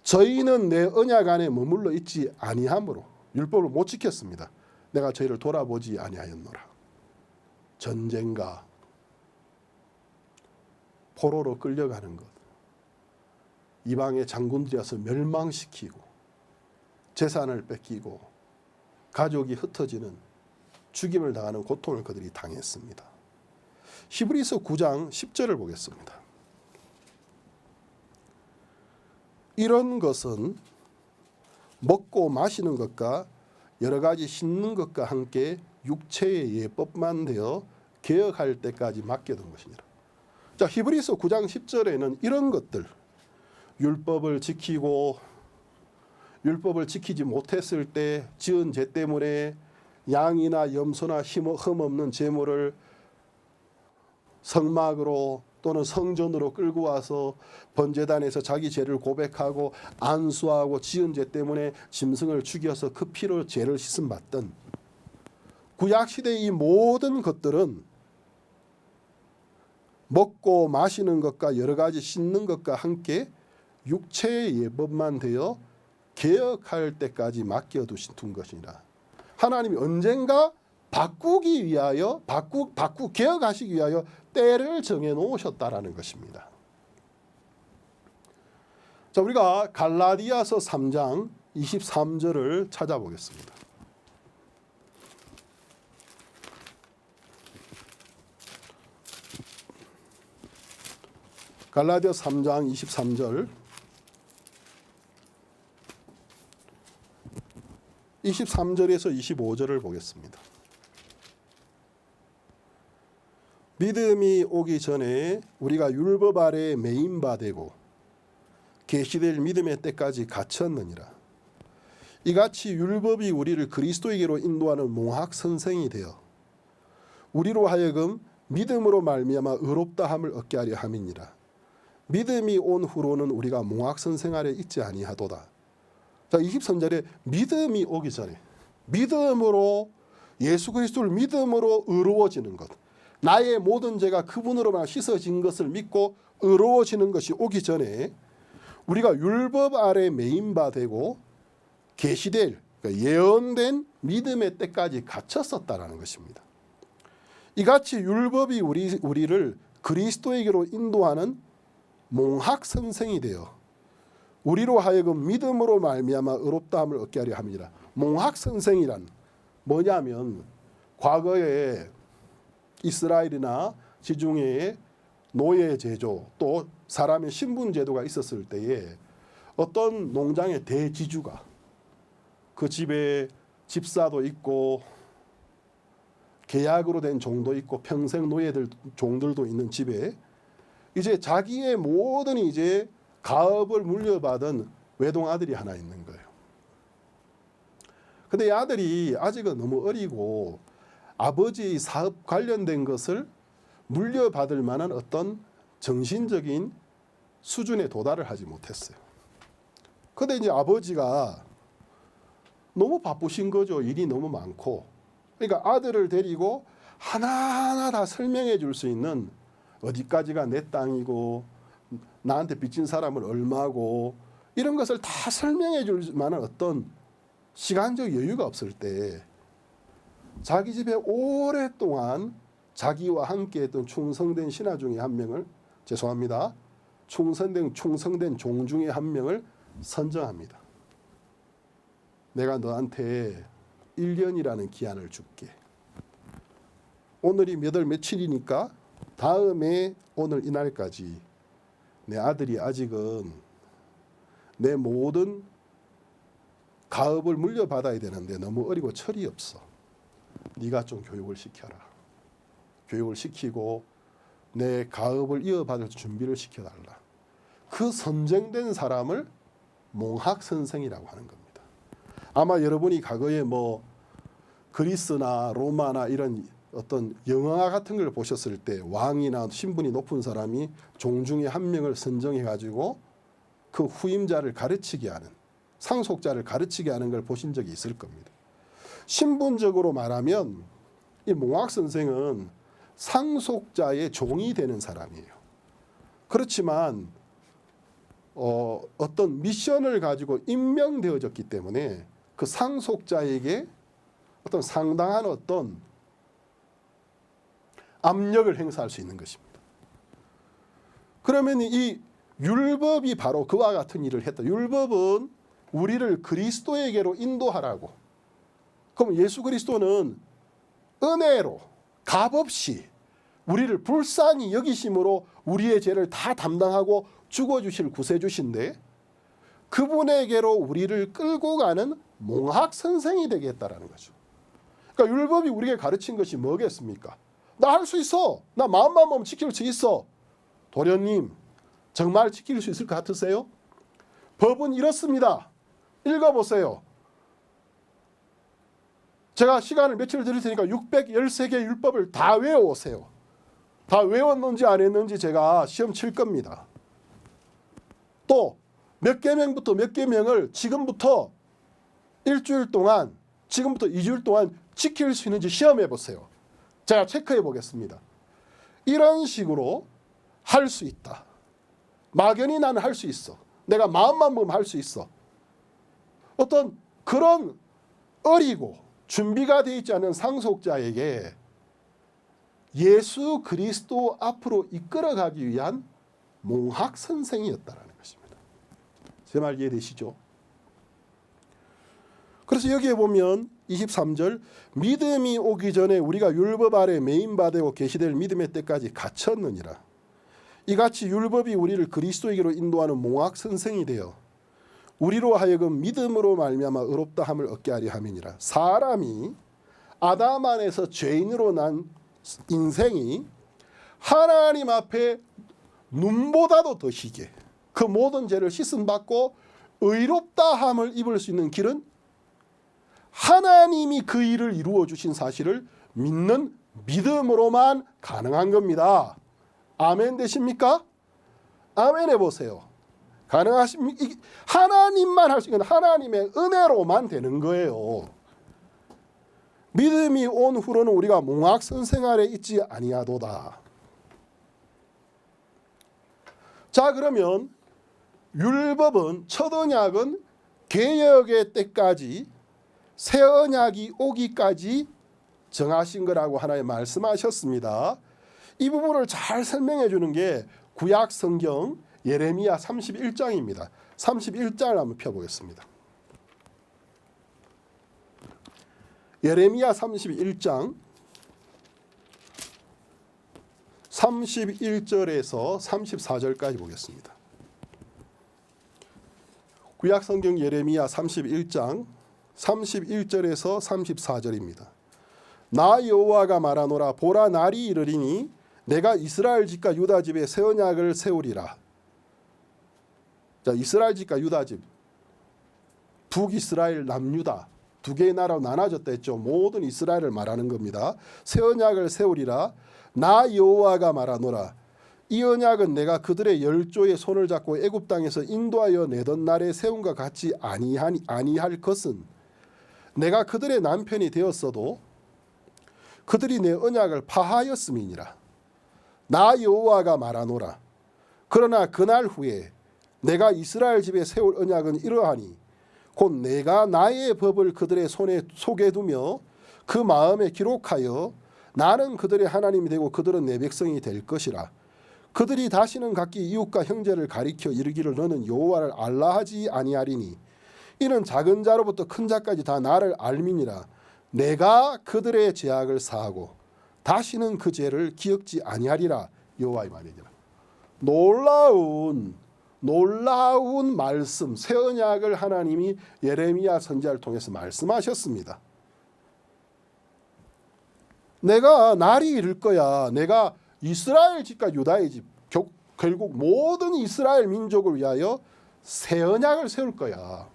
Speaker 1: 저희는 내 언약 안에 머물러 있지 아니하므로 율법을 못 지켰습니다. 내가 저희를 돌아보지 아니하였노라. 전쟁과 포로로 끌려가는 것, 이방의 장군들이 와서 멸망시키고 재산을 뺏기고 가족이 흩어지는 죽임을 당하는 고통을 그들이 당했습니다. 히브리서 9장 10절을 보겠습니다. 이런 것은 먹고 마시는 것과 여러 가지 씻는 것과 함께 육체의 예법만 되어 개혁할 때까지 맡겨둔 것이니라. 자, 히브리서 9장 10절에는 이런 것들, 율법을 지키고 율법을 지키지 못했을 때 지은 죄 때문에 양이나 염소나 흠 없는 제물을 성막으로 또는 성전으로 끌고 와서 번제단에서 자기 죄를 고백하고 안수하고 지은 죄 때문에 짐승을 죽여서 그 피로 죄를 씻음 받던 구약시대의 이 모든 것들은 먹고 마시는 것과 여러 가지 씻는 것과 함께 육체의 예법만 되어 개혁할 때까지 맡겨두신 것이니라. 하나님이 언젠가 바꾸기 위하여 개혁하시기 위하여 때를 정해 놓으셨다라는 것입니다. 자, 우리가 갈라디아서 3장 23절을 찾아보겠습니다. 갈라디아 3장 23절 23절에서 25절을 보겠습니다. 믿음이 오기 전에 우리가 율법 아래에 매인 바 되고 계시될 믿음의 때까지 갇혔느니라. 이같이 율법이 우리를 그리스도에게로 인도하는 몽학 선생이 되어 우리로 하여금 믿음으로 말미암아 의롭다함을 얻게 하려 함이니라. 믿음이 온 후로는 우리가 몽학 선생 아래 있지 아니하도다. 자, 23절에 믿음이 오기 전에 믿음으로 예수 그리스도를 믿음으로 의로워지는 것, 나의 모든 죄가 그분으로만 씻어진 것을 믿고 의로워지는 것이 오기 전에 우리가 율법 아래 매인 바 되고 계시될 그러니까 예언된 믿음의 때까지 갇혔었다라는 것입니다. 이같이 율법이 우리를 그리스도에게로 인도하는 몽학 선생이 되어 우리로 하여금 믿음으로 말미암아 의롭다함을 얻게 하려 함이라. 몽학 선생이란 뭐냐면 과거에 이스라엘이나 지중해에 노예 제조 또 사람의 신분 제도가 있었을 때에 어떤 농장의 대지주가 그 집에 집사도 있고 계약으로 된 종도 있고 평생 노예들 종들도 있는 집에 이제 자기의 모든 이제 가업을 물려받은 외동 아들이 하나 있는 거예요. 근데 이 아들이 아직은 너무 어리고 아버지의 사업 관련된 것을 물려받을 만한 어떤 정신적인 수준에 도달을 하지 못했어요. 근데 이제 아버지가 너무 바쁘신 거죠. 일이 너무 많고. 그러니까 아들을 데리고 하나하나 다 설명해 줄 수 있는 어디까지가 내 땅이고 나한테 빚진 사람은 얼마고 이런 것을 다 설명해 줄 만한 어떤 시간적 여유가 없을 때 자기 집에 오랫동안 자기와 함께 했던 충성된 신하 중에 한 명을 죄송합니다. 충성된 종 중에 한 명을 선정합니다. 내가 너한테 1년이라는 기한을 줄게. 오늘이 몇 월 며칠이니까 다음에 오늘 이날까지 내 아들이 아직은 내 모든 가업을 물려받아야 되는데 너무 어리고 철이 없어. 네가 좀 교육을 시켜라. 교육을 시키고 내 가업을 이어받을 준비를 시켜달라. 그 선정된 사람을 몽학 선생이라고 하는 겁니다. 아마 여러분이 과거에 뭐 그리스나 로마나 이런 어떤 영화 같은 걸 보셨을 때 왕이나 신분이 높은 사람이 종 중에 한 명을 선정해 가지고 그 후임자를 가르치게 하는 상속자를 가르치게 하는 걸 보신 적이 있을 겁니다. 신분적으로 말하면 이 몽학 선생은 상속자의 종이 되는 사람이에요. 그렇지만 어떤 미션을 가지고 임명되어졌기 때문에 그 상속자에게 어떤 상당한 어떤 압력을 행사할 수 있는 것입니다. 그러면 이 율법이 바로 그와 같은 일을 했다. 율법은 우리를 그리스도에게로 인도하라고. 그럼 예수 그리스도는 은혜로 값없이 우리를 불쌍히 여기심으로 우리의 죄를 다 담당하고 죽어주실 구세주신데 그분에게로 우리를 끌고 가는 몽학 선생이 되겠다라는 거죠. 그러니까 율법이 우리에게 가르친 것이 뭐겠습니까? 나 할 수 있어. 나 마음만 먹으면 지킬 수 있어. 도련님, 정말 지킬 수 있을 것 같으세요? 법은 이렇습니다. 읽어보세요. 제가 시간을 며칠 드릴 테니까 613개 율법을 다 외워오세요. 다 외웠는지 안 했는지 제가 시험 칠 겁니다. 또 몇 계명부터 몇 계명을 지금부터 일주일 동안, 지금부터 2주일 동안 지킬 수 있는지 시험해 보세요. 제가 체크해 보겠습니다. 이런 식으로 할 수 있다. 막연히 나는 할 수 있어. 내가 마음만 먹으면 할 수 있어. 어떤 그런 어리고 준비가 되어 있지 않은 상속자에게 예수 그리스도 앞으로 이끌어가기 위한 몽학 선생이었다라는 것입니다. 제 말 이해되시죠? 그래서 여기에 보면 23절 믿음이 오기 전에 우리가 율법 아래 매인받고 계시될 믿음의 때까지 갇혔느니라. 이같이 율법이 우리를 그리스도에게로 인도하는 몽학 선생이 되어 우리로 하여금 믿음으로 말미암아 의롭다함을 얻게 하려 함이니라. 사람이 아담 안에서 죄인으로 난 인생이 하나님 앞에 눈보다도 더 희게 그 모든 죄를 씻음받고 의롭다함을 입을 수 있는 길은 하나님이 그 일을 이루어 주신 사실을 믿는 믿음으로만 가능한 겁니다. 아멘 되십니까? 아멘 해보세요. 가능하십니까? 하나님만 할 수 있는 하나님의 은혜로만 되는 거예요. 믿음이 온 후로는 우리가 몽학 선생 아래 있지 아니하도다. 자, 그러면 율법은 첫 언약은 개역의 때까지 새 언약이 오기까지 정하신 거라고 하나님 말씀하셨습니다. 이 부분을 잘 설명해 주는 게 구약 성경 예레미야 31장입니다. 31장을 한번 펴보겠습니다. 예레미야 31장 31절에서 34절까지 보겠습니다. 구약 성경 예레미야 31장 31절에서 34절입니다. 나 여호와가 말하노라. 보라, 날이 이르리니 내가 이스라엘 집과 유다 집에 새 언약을 세우리라. 자, 이스라엘 집과 유다 집, 북이스라엘, 남유다 두 개의 나라로 나눠졌다 했죠. 모든 이스라엘을 말하는 겁니다. 새 언약을 세우리라. 나 여호와가 말하노라. 이 언약은 내가 그들의 열조의 손을 잡고 애굽 땅에서 인도하여 내던 날에 세운과 같이 아니할 것은 내가 그들의 남편이 되었어도 그들이 내 언약을 파하였음이니라. 나 여호와가 말하노라. 그러나 그날 후에 내가 이스라엘 집에 세울 언약은 이러하니 곧 내가 나의 법을 그들의 손에 속에 두며 그 마음에 기록하여 나는 그들의 하나님이 되고 그들은 내 백성이 될 것이라. 그들이 다시는 각기 이웃과 형제를 가리켜 이르기를 너는 여호와를 알라 하지 아니하리니 이는 작은 자로부터 큰 자까지 다 나를 알미니라. 내가 그들의 죄악을 사하고 다시는 그 죄를 기억지 아니하리라. 여호와의 말이니라. 놀라운 말씀, 새 언약을 하나님이 예레미야 선지자를 통해서 말씀하셨습니다. 내가 날이 이를 거야. 내가 이스라엘 집과 유다의 집, 결국 모든 이스라엘 민족을 위하여 새 언약을 세울 거야.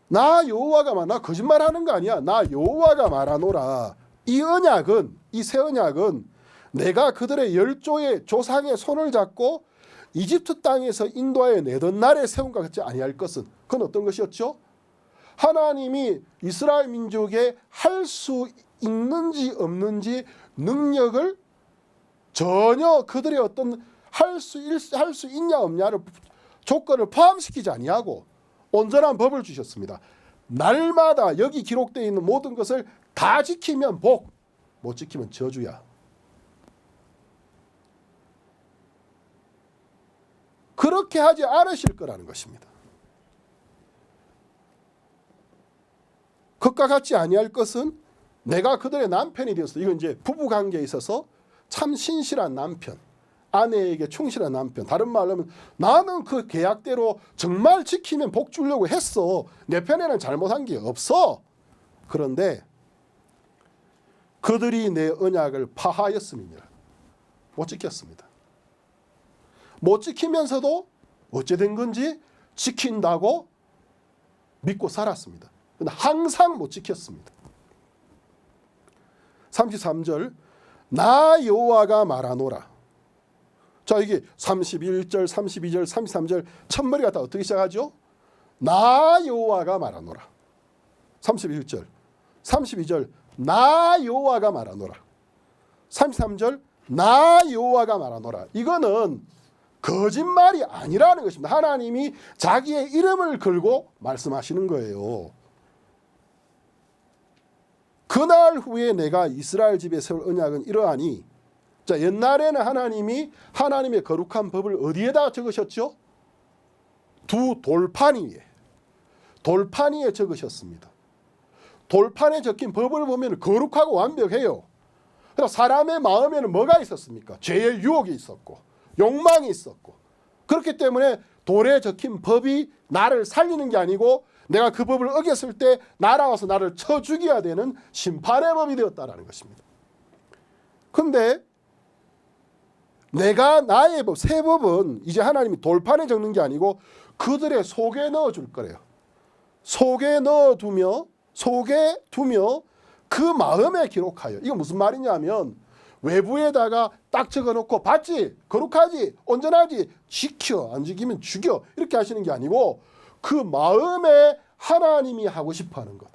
Speaker 1: 나 여호와가 나 거짓말하는 거 아니야. 나 여호와가 말하노라. 이 언약은, 이 새 언약은 내가 그들의 열조의 조상의 손을 잡고 이집트 땅에서 인도하여 내던 날에 세운과 같이 아니할 것은, 그건 어떤 것이었죠? 하나님이 이스라엘 민족에 할 수 있는지 없는지 능력을 전혀 그들의 어떤 할 수 있냐 없냐를 조건을 포함시키지 아니하고 온전한 법을 주셨습니다. 날마다 여기 기록되어 있는 모든 것을 다 지키면 복, 못 지키면 저주야. 그렇게 하지 않으실 거라는 것입니다. 그것과 같이 아니할 것은 내가 그들의 남편이 되었어. 이건 이제 부부 관계에 있어서 참 신실한 남편, 아내에게 충실한 남편. 다른 말로 하면 나는 그 계약대로 정말 지키면 복 주려고 했어. 내 편에는 잘못한 게 없어. 그런데 그들이 내 언약을 파하였음이니라. 못 지켰습니다. 못 지키면서도 어찌 된 건지 지킨다고 믿고 살았습니다. 근데 항상 못 지켰습니다. 33절 나 여호와가 말하노라. 자, 이게 31절, 32절, 33절 첫머리가 다 어떻게 시작하죠? 나 여호와가 말하노라. 31절, 32절 나 여호와가 말하노라. 33절 나 여호와가 말하노라. 이거는 거짓말이 아니라는 것입니다. 하나님이 자기의 이름을 걸고 말씀하시는 거예요. 그날 후에 내가 이스라엘 집에 세울 언약은 이러하니, 자, 옛날에는 하나님이 하나님의 거룩한 법을 어디에다 적으셨죠? 두 돌판 위에, 돌판 위에 적으셨습니다. 돌판에 적힌 법을 보면 거룩하고 완벽해요. 그래서 사람의 마음에는 뭐가 있었습니까? 죄의 유혹이 있었고 욕망이 있었고, 그렇기 때문에 돌에 적힌 법이 나를 살리는 게 아니고 내가 그 법을 어겼을 때 날아와서 나를 쳐 죽여야 되는 심판의 법이 되었다라는 것입니다. 그런데 내가 나의 법, 새 법은 이제 하나님이 돌판에 적는 게 아니고 그들의 속에 넣어줄 거래요. 속에 넣어두며 그 마음에 기록하여. 이거 무슨 말이냐면 외부에다가 딱 적어놓고 봤지? 거룩하지? 온전하지? 지켜. 안 지키면 죽여. 이렇게 하시는 게 아니고 그 마음에 하나님이 하고 싶어하는 것,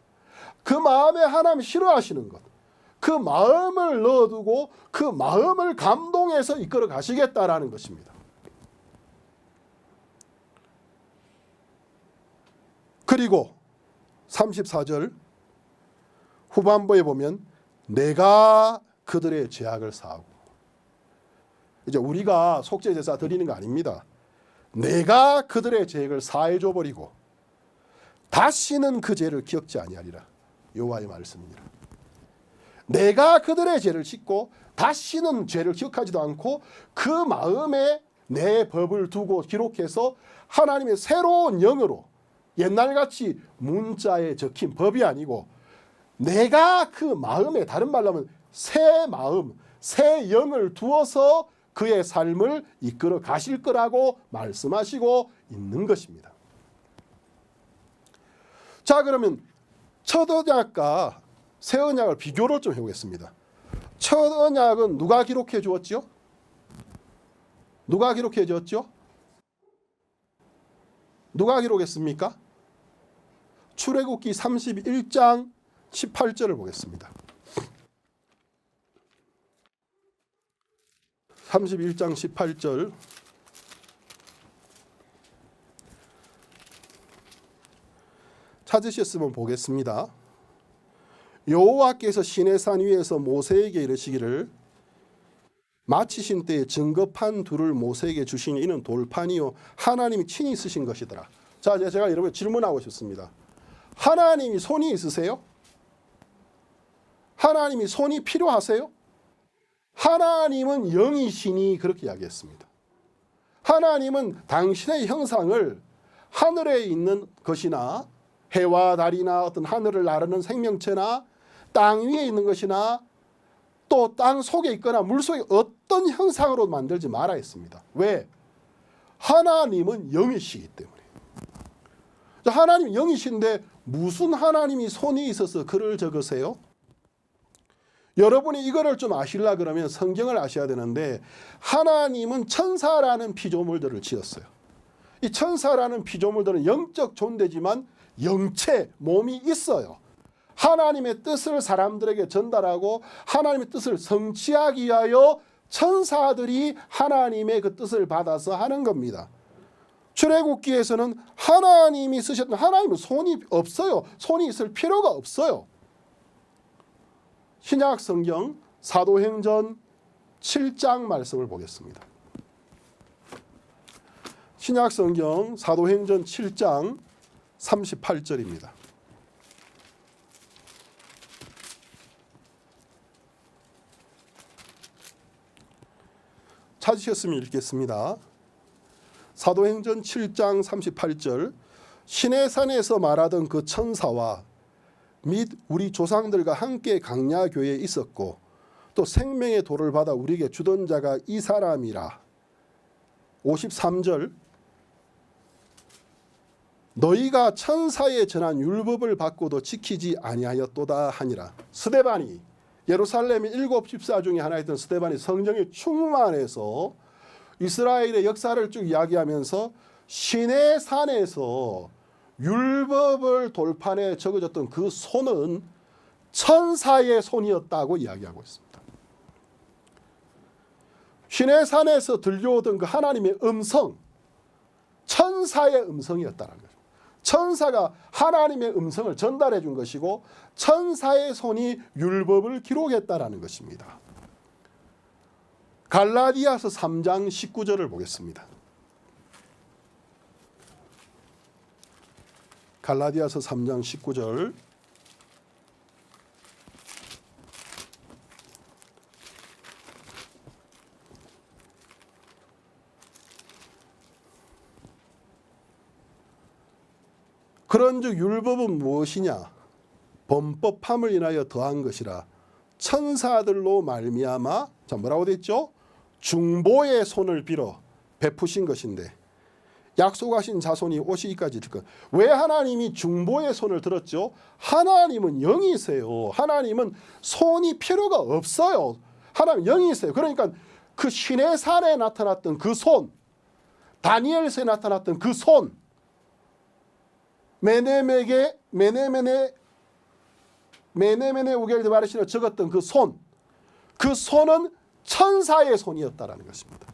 Speaker 1: 그 마음에 하나님이 싫어하시는 것, 그 마음을 넣어두고 그 마음을 감동해서 이끌어 가시겠다라는 것입니다. 그리고 34절 후반부에 보면 내가 그들의 죄악을 사하고, 이제 우리가 속죄제사 드리는 거 아닙니다. 내가 그들의 죄악을 사해줘 버리고 다시는 그 죄를 기억지 아니하리라. 여호와의 말씀이니라. 내가 그들의 죄를 씻고 다시는 죄를 기억하지도 않고 그 마음에 내 법을 두고 기록해서 하나님의 새로운 영으로, 옛날같이 문자에 적힌 법이 아니고 내가 그 마음에, 다른 말로 하면 새 마음, 새 영을 두어서 그의 삶을 이끌어 가실 거라고 말씀하시고 있는 것입니다. 자, 그러면 첫 언약과 새 언약을 비교를 좀 해보겠습니다. 첫 언약은 누가 기록해 주었죠? 누가 기록해 주었죠? 누가 기록했습니까? 출애굽기 31장 18절을 보겠습니다. 31장 18절 찾으셨으면 보겠습니다. 여호와께서 시내산 위에서 모세에게 이르시기를 마치신 때에 증거판 둘을 모세에게 주시니 이는 돌판이요 하나님이 친히 쓰신 것이더라. 자, 제가 여러분 질문하고 싶습니다. 하나님이 손이 있으세요? 하나님이 손이 필요하세요? 하나님은 영이시니 그렇게 이야기했습니다. 하나님은 당신의 형상을 하늘에 있는 것이나 해와 달이나 어떤 하늘을 나르는 생명체나 땅 위에 있는 것이나 또 땅 속에 있거나 물속에 어떤 형상으로 만들지 말아 했습니다. 왜? 하나님은 영이시기 때문에. 하나님이 영이신데 무슨 하나님이 손이 있어서 글을 적으세요? 여러분이 이거를 좀 아시려 그러면 성경을 아셔야 되는데, 하나님은 천사라는 피조물들을 지었어요. 이 천사라는 피조물들은 영적 존재지만 영체, 몸이 있어요. 하나님의 뜻을 사람들에게 전달하고 하나님의 뜻을 성취하기 위하여 천사들이 하나님의 그 뜻을 받아서 하는 겁니다. 출애굽기에서는 하나님이 쓰셨던, 하나님은 손이 없어요. 손이 있을 필요가 없어요. 신약 성경 사도행전 7장 말씀을 보겠습니다. 신약 성경 사도행전 7장 38절입니다. 찾으셨으면 읽겠습니다. 사도행전 7장 38절 시내산에서 말하던 그 천사와 및 우리 조상들과 함께 강야교에 있었고 또 생명의 도를 받아 우리에게 주던 자가 이 사람이라. 53절 너희가 천사에 전한 율법을 받고도 지키지 아니하였도다 하니라. 스데반이, 예루살렘의 7 집사 중에 하나였던 스데반이 성령에 충만해서 이스라엘의 역사를 쭉 이야기하면서 시내산에서 율법을 돌판에 적어졌던 그 손은 천사의 손이었다고 이야기하고 있습니다. 시내산에서 들려오던 그 하나님의 음성, 천사의 음성이었다는 거죠. 천사가 하나님의 음성을 전달해 준 것이고 천사의 손이 율법을 기록했다라는 것입니다. 갈라디아서 3장 19절을 보겠습니다. 갈라디아서 3장 19절 그런즉 율법은 무엇이냐? 범법함을 인하여 더한 것이라. 천사들로 말미암아, 자 뭐라고 됐죠? 중보의 손을 빌어 베푸신 것인데 약속하신 자손이 오시기까지 될 것. 왜 하나님이 중보의 손을 들었죠? 하나님은 영이세요. 하나님은 손이 필요가 없어요. 하나님 영이세요. 그러니까 그 신의 산에 나타났던 그 손, 다니엘서에 나타났던 그 손, 메네메네 우겔드 바르시로 적었던 그 손, 그 손은 천사의 손이었다라는 것입니다.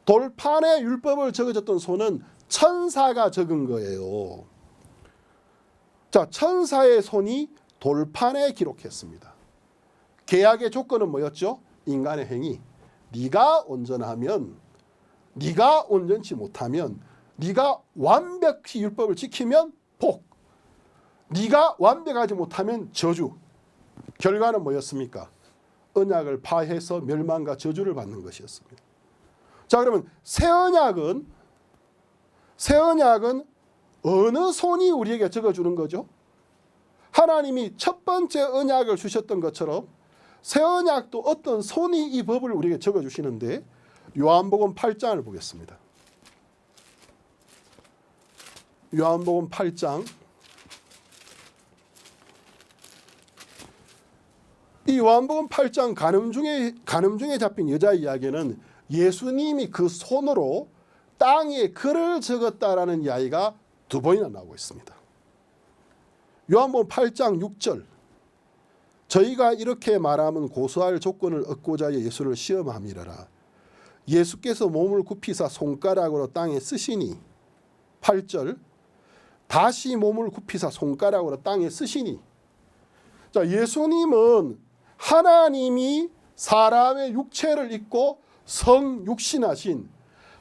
Speaker 1: 돌판에 율법을 적어줬던 손은 천사가 적은 거예요. 자, 천사의 손이 돌판에 기록했습니다. 계약의 조건은 뭐였죠? 인간의 행위. 네가 온전하면, 네가 온전치 못하면, 네가 완벽히 율법을 지키면 복, 네가 완벽하지 못하면 저주. 결과는 뭐였습니까? 언약을 파해서 멸망과 저주를 받는 것이었습니다. 자, 그러면 새 언약은 어느 손이 우리에게 적어주는 거죠? 하나님이 첫 번째 언약을 주셨던 것처럼 새 언약도 어떤 손이 이 법을 우리에게 적어주시는데, 요한복음 8장을 보겠습니다. 요한복음 8장. 이 요한복음 8장 간음 중에 잡힌 여자 이야기는 예수님이 그 손으로 땅에 글을 적었다라는 이야기가 두 번이나 나오고 있습니다. 요한복음 8장 6절. 저희가 이렇게 말하면 고소할 조건을 얻고자 예수를 시험함이라라. 예수께서 몸을 굽히사 손가락으로 땅에 쓰시니. 8절. 다시 몸을 굽히사 손가락으로 땅에 쓰시니. 자, 예수님은 하나님이 사람의 육체를 입고 성육신하신,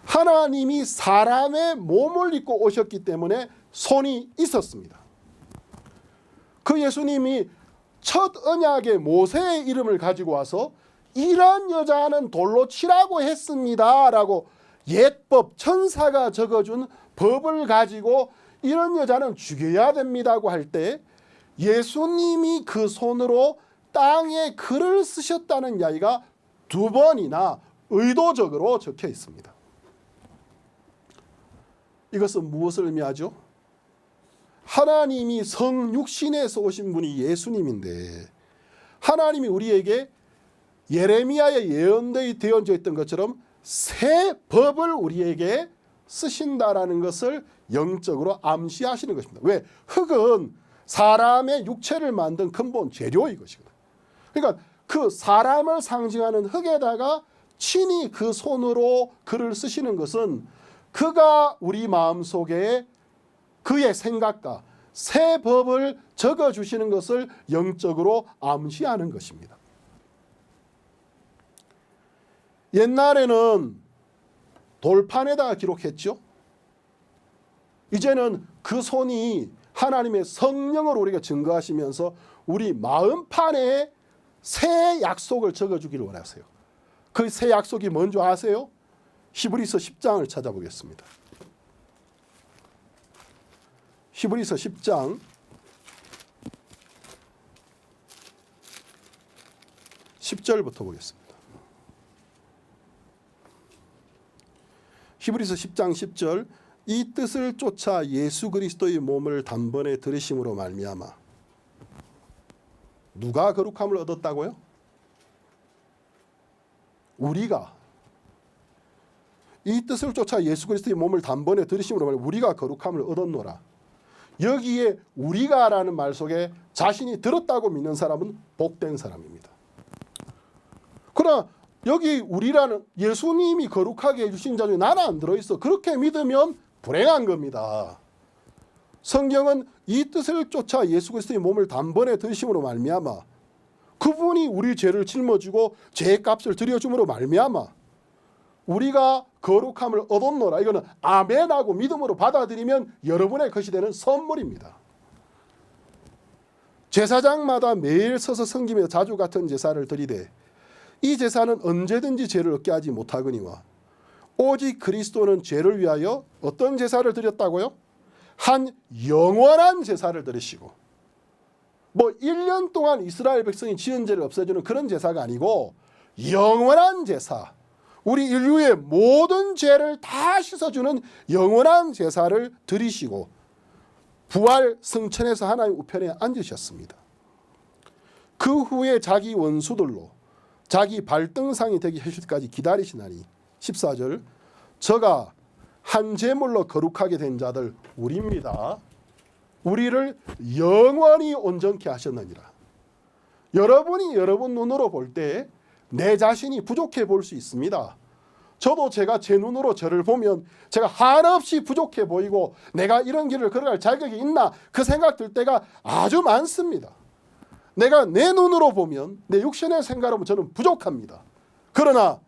Speaker 1: 하나님이 사람의 몸을 입고 오셨기 때문에 손이 있었습니다. 그 예수님이 첫 언약의 모세의 이름을 가지고 와서 이런 여자는 돌로 치라고 했습니다 라고 옛법 천사가 적어준 법을 가지고 이런 여자는 죽여야 됩니다고 할 때 예수님이 그 손으로 땅에 글을 쓰셨다는 이야기가 두 번이나 의도적으로 적혀 있습니다. 이것은 무엇을 의미하죠? 하나님이 성육신에서 오신 분이 예수님인데, 하나님이 우리에게 예레미야에 예언되어 있던 것처럼 새 법을 우리에게 쓰신다라는 것을 영적으로 암시하시는 것입니다. 왜? 흙은 사람의 육체를 만든 근본 재료인 것이거든. 그러니까 그 사람을 상징하는 흙에다가 친히 그 손으로 글을 쓰시는 것은 그가 우리 마음속에 그의 생각과 새 법을 적어주시는 것을 영적으로 암시하는 것입니다. 옛날에는 돌판에다가 기록했죠. 이제는 그 손이 하나님의 성령을 우리가 증거하시면서 우리 마음판에 새 약속을 적어주기를 원하세요. 그 새 약속이 뭔지 아세요? 히브리서 10장을 찾아보겠습니다. 히브리서 10장 10절부터 보겠습니다. 히브리서 10장 10절. 이 뜻을 쫓아 예수 그리스도의 몸을 단번에 들으심으로 말미암아. 누가 거룩함을 얻었다고요? 우리가. 이 뜻을 쫓아 예수 그리스도의 몸을 단번에 들으심으로 말미암아 우리가 거룩함을 얻었노라. 여기에 우리가라는 말 속에 자신이 들었다고 믿는 사람은 복된 사람입니다. 그러나 여기 우리라는 예수님이 거룩하게 해주신 자 중에 나는 안 들어있어. 그렇게 믿으면 불행한 겁니다. 성경은 이 뜻을 쫓아 예수 그리스도의 몸을 단번에 들으심으로 말미암아 그분이 우리 죄를 짊어지고 죄의 값을 들여줌으로 말미암아 우리가 거룩함을 얻었노라. 이거는 아멘하고 믿음으로 받아들이면 여러분의 것이 되는 선물입니다. 제사장마다 매일 서서 섬기며 자주 같은 제사를 드리되 이 제사는 언제든지 죄를 얻게 하지 못하거니와 오직 그리스도는 죄를 위하여 어떤 제사를 드렸다고요? 한 영원한 제사를 드리시고, 뭐 1년 동안 이스라엘 백성이 지은 죄를 없애주는 그런 제사가 아니고 영원한 제사, 우리 인류의 모든 죄를 다 씻어주는 영원한 제사를 드리시고 부활 승천해서 하나님 우편에 앉으셨습니다. 그 후에 자기 원수들로 자기 발등상이 되게 하실 때까지 기다리시나니 14절. 저가 한 제물로 거룩하게 된 자들 우리입니다. 우리를 영원히 온전케 하셨느니라. 여러분이 여러분 눈으로 볼 때 내 자신이 부족해 볼 수 있습니다. 저도 제가 제 눈으로 저를 보면 제가 한없이 부족해 보이고 내가 이런 길을 걸어갈 자격이 있나 그 생각 들 때가 아주 많습니다. 내가 내 눈으로 보면 내 육신의 생각으로 보면 저는 부족합니다. 그러나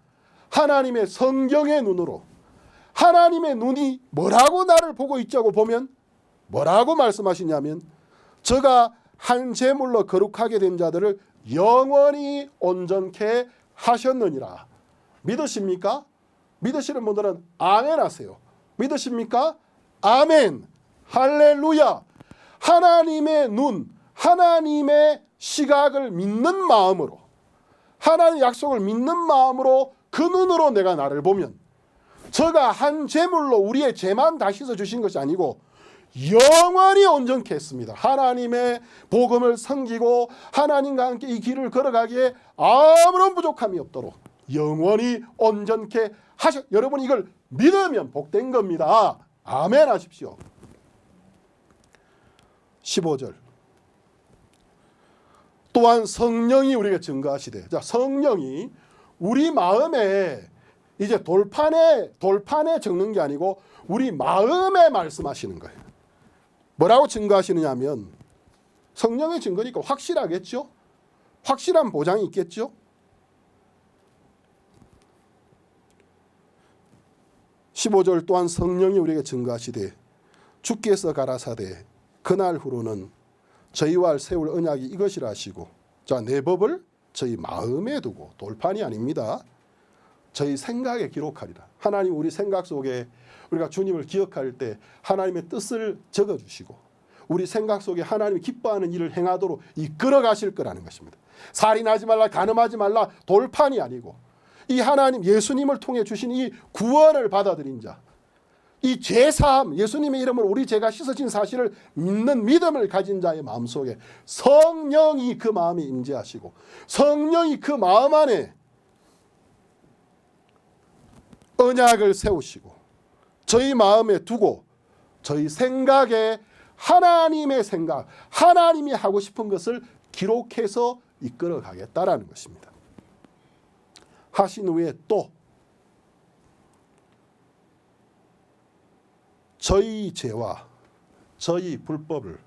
Speaker 1: 하나님의 성경의 눈으로 하나님의 눈이 뭐라고 나를 보고 있자고 보면 뭐라고 말씀하시냐면 저가 한 제물로 거룩하게 된 자들을 영원히 온전케 하셨느니라. 믿으십니까? 믿으시는 분들은 아멘 하세요. 믿으십니까? 아멘. 할렐루야. 하나님의 눈, 하나님의 시각을 믿는 마음으로 하나님의 약속을 믿는 마음으로 그 눈으로 내가 나를 보면 저가 한 제물로 우리의 죄만 다 씻어주신 것이 아니고 영원히 온전케 했습니다. 하나님의 복음을 섬기고 하나님과 함께 이 길을 걸어가기에 아무런 부족함이 없도록 영원히 온전케 하셔. 여러분 이걸 믿으면 복된 겁니다. 아멘 하십시오. 15절 또한 성령이 우리에게 증거하시되, 자, 성령이 우리 마음에 이제 돌판에 적는 게 아니고 우리 마음에 말씀하시는 거예요. 뭐라고 증거하시느냐 하면 성령의 증거니까 확실하겠죠. 확실한 보장이 있겠죠. 15절 또한 성령이 우리에게 증거하시되 주께서 가라사대 그날 후로는 저희와 세울 언약이 이것이라 하시고, 자, 내 법을 저희 마음에 두고, 돌판이 아닙니다. 저희 생각에 기록하리라. 하나님 우리 생각 속에 우리가 주님을 기억할 때 하나님의 뜻을 적어주시고 우리 생각 속에 하나님이 기뻐하는 일을 행하도록 이끌어 가실 거라는 것입니다. 살인하지 말라, 간음하지 말라, 돌판이 아니고 이 하나님 예수님을 통해 주신 이 구원을 받아들인 자, 이 죄사함, 예수님의 이름으로 우리 죄가 씻어진 사실을 믿는 믿음을 가진 자의 마음속에 성령이 그 마음에 임재하시고 성령이 그 마음 안에 언약을 세우시고 저희 마음에 두고 저희 생각에 하나님의 생각, 하나님이 하고 싶은 것을 기록해서 이끌어 가겠다라는 것입니다. 하신 후에 또 저희 죄와 저희 불법을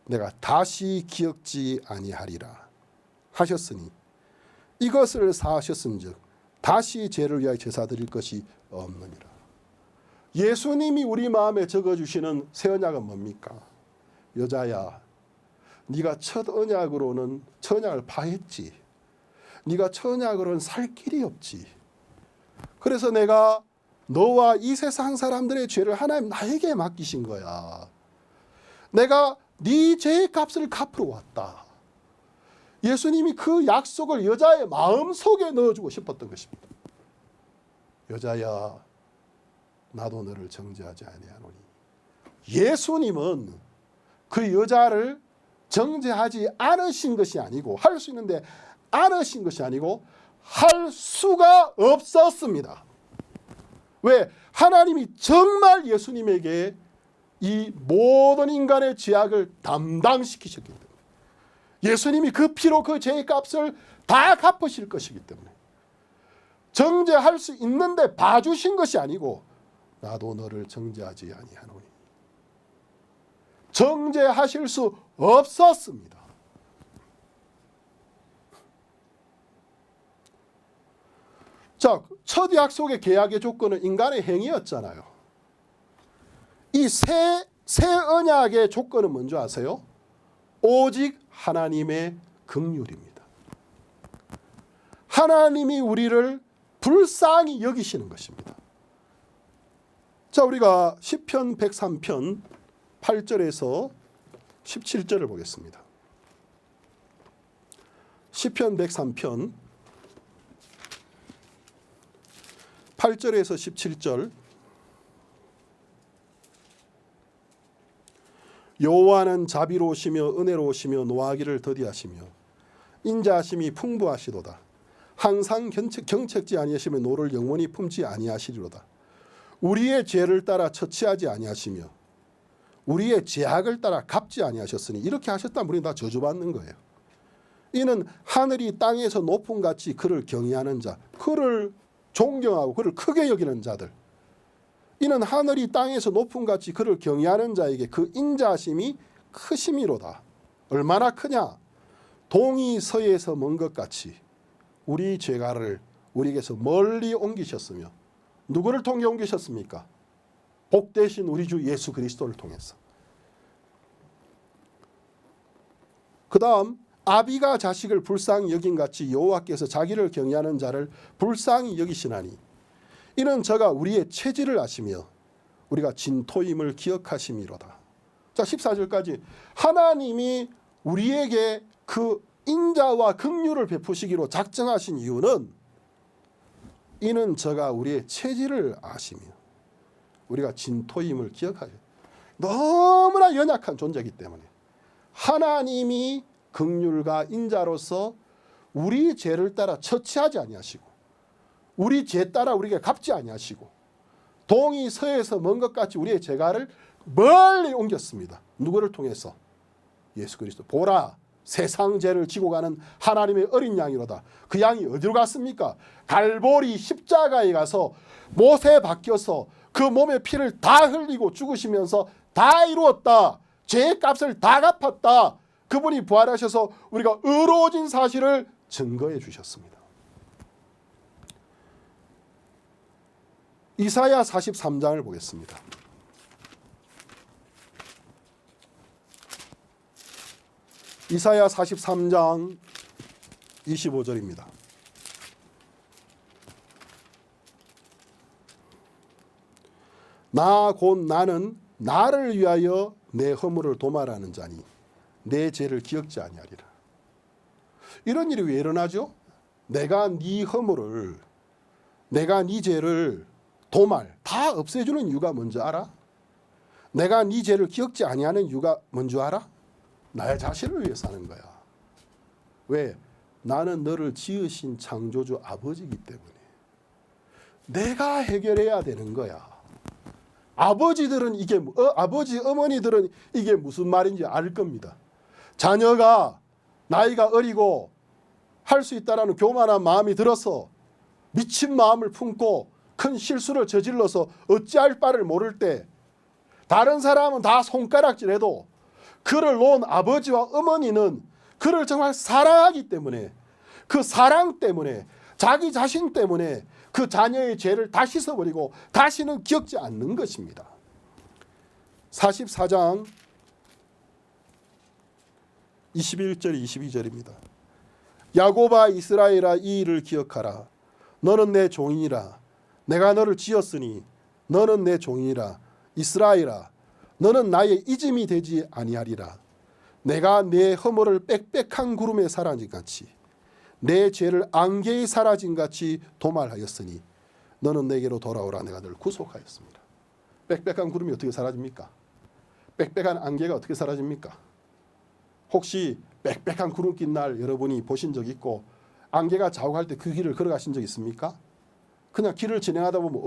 Speaker 1: 내가 다시 기억지 아니하리라 하셨으니 이것을 사하셨은즉 다시 죄를 위하여 제사 드릴 것이 없느니라. 예수님이 우리 마음에 적어주시는 새 언약은 뭡니까? 여자야, 네가 첫 언약으로는 첫 언약을 파했지. 네가 첫 언약으로는 살 길이 없지. 그래서 내가 너와 이 세상 사람들의 죄를 하나님 나에게 맡기신 거야. 내가 네 죄의 값을 갚으러 왔다. 예수님이 그 약속을 여자의 마음속에 넣어주고 싶었던 것입니다. 여자야, 나도 너를 정죄하지 아니하노니. 예수님은 그 여자를 정죄하지 않으신 것이 아니고, 할 수 있는데 않으신 것이 아니고 할 수가 없었습니다. 왜? 하나님이 정말 예수님에게 이 모든 인간의 죄악을 담당시키셨기 때문에, 예수님이 그 피로 그 죄의 값을 다 갚으실 것이기 때문에 정죄할 수 있는데 봐주신 것이 아니고 나도 너를 정죄하지 아니하노니. 정죄하실 수 없었습니다. 자, 첫 약속의 계약의 조건은 인간의 행위였잖아요. 이 새 언약의 조건은 뭔지 아세요? 오직 하나님의 긍휼입니다. 하나님이 우리를 불쌍히 여기시는 것입니다. 자, 우리가 시편 103편 8절에서 17절을 보겠습니다. 시편 103편 8절에서 17절. 여호와는 자비로우시며 은혜로우시며 노하기를 더디하시며 인자하심이 풍부하시도다. 항상 경책지 아니하시며 노를 영원히 품지 아니하시리로다. 우리의 죄를 따라 처치하지 아니하시며 우리의 죄악을 따라 갚지 아니하셨으니. 이렇게 하셨다면 우리는 다 저주받는 거예요. 이는 하늘이 땅에서 높음같이 그를 경외하는 자, 그를 존경하고 그를 크게 여기는 자들, 이는 하늘이 땅에서 높음 같이 그를 경외하는 자에게 그 인자하심이 크심이로다. 얼마나 크냐? 동이 서에서 먼 것 같이 우리 죄가를 우리에게서 멀리 옮기셨으며, 누구를 통해 옮기셨습니까? 복되신 우리 주 예수 그리스도를 통해서. 그 다음, 아비가 자식을 불쌍히 여긴 같이 여호와께서 자기를 경외하는 자를 불쌍히 여기시나니 이는 저가 우리의 체질을 아시며 우리가 진토임을 기억하심이로다. 자, 14절까지 하나님이 우리에게 그 인자와 긍휼을 베푸시기로 작정하신 이유는 이는 저가 우리의 체질을 아시며 우리가 진토임을 기억하죠. 너무나 연약한 존재이기 때문에 하나님이 긍휼과 인자로서 우리 죄를 따라 처치하지 아니하시고 우리 죄 따라 우리에게 갚지 아니하시고 동이 서에서 먼 것 같이 우리의 죄가를 멀리 옮겼습니다. 누구를 통해서? 예수 그리스도. 보라, 세상 죄를 지고 가는 하나님의 어린 양이로다. 그 양이 어디로 갔습니까? 갈보리 십자가에 가서 못에 박혀서 그 몸의 피를 다 흘리고 죽으시면서 다 이루었다, 죄의 값을 다 갚았다, 그분이 부활하셔서 우리가 의로워진 사실을 증거해 주셨습니다. 이사야 43장을 보겠습니다. 이사야 43장 25절입니다. 나 곧 나는 나를 위하여 내 허물을 도말하는 자니 내 죄를 기억지 아니하리라. 이런 일이 왜 일어나죠? 내가 네 허물을, 내가 네 죄를 도말, 다 없애주는 이유가 뭔지 알아? 내가 네 죄를 기억지 아니하는 이유가 뭔지 알아? 나의 자신을 위해서 하는 거야. 왜? 나는 너를 지으신 창조주 아버지이기 때문에 내가 해결해야 되는 거야. 아버지들은 이게 아버지 어머니들은 이게 무슨 말인지 알 겁니다. 자녀가 나이가 어리고 할 수 있다라는 교만한 마음이 들어서 미친 마음을 품고 큰 실수를 저질러서 어찌할 바를 모를 때 다른 사람은 다 손가락질해도 그를 놓은 아버지와 어머니는 그를 정말 사랑하기 때문에, 그 사랑 때문에, 자기 자신 때문에 그 자녀의 죄를 다 씻어버리고 다시는 기억지 않는 것입니다. 44장 21절 22절입니다. 야곱아 이스라엘아 이 일을 기억하라. 너는 내 종이니라. 내가 너를 지었으니 너는 내 종이니라. 이스라엘아 너는 나의 잊음이 되지 아니하리라. 내가 내 허물을 빽빽한 구름에 사라진 같이 내 죄를 안개에 사라진 같이 도말하였으니 너는 내게로 돌아오라. 내가 너를 구속하였습니다. 빽빽한 구름이 어떻게 사라집니까? 빽빽한 안개가 어떻게 사라집니까? 혹시 빽빽한 구름 낀 날 여러분이 보신 적 있고 안개가 자욱할 때 그 길을 걸어가신 적 있습니까? 그냥 길을 진행하다 보면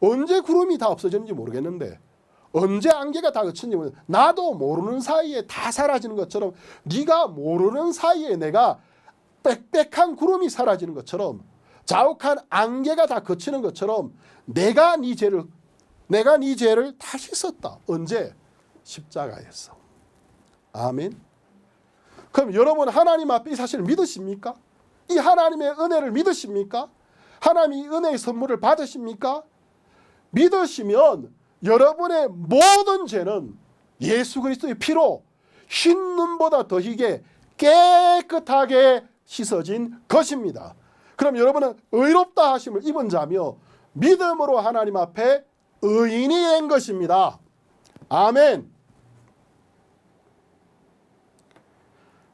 Speaker 1: 언제 구름이 다 없어졌는지 모르겠는데 언제 안개가 다 그쳤는지 나도 모르는 사이에 다 사라지는 것처럼 네가 모르는 사이에 내가 빽빽한 구름이 사라지는 것처럼 자욱한 안개가 다 그치는 것처럼 내가 네 죄를 다 씻었다. 언제? 십자가에서. 아멘. 그럼 여러분 하나님 앞에 이 사실을 믿으십니까? 이 하나님의 은혜를 믿으십니까? 하나님이 은혜의 선물을 받으십니까? 믿으시면 여러분의 모든 죄는 예수 그리스도의 피로 흰 눈보다 더 희게 깨끗하게 씻어진 것입니다. 그럼 여러분은 의롭다 하심을 입은 자며 믿음으로 하나님 앞에 의인이 된 것입니다. 아멘.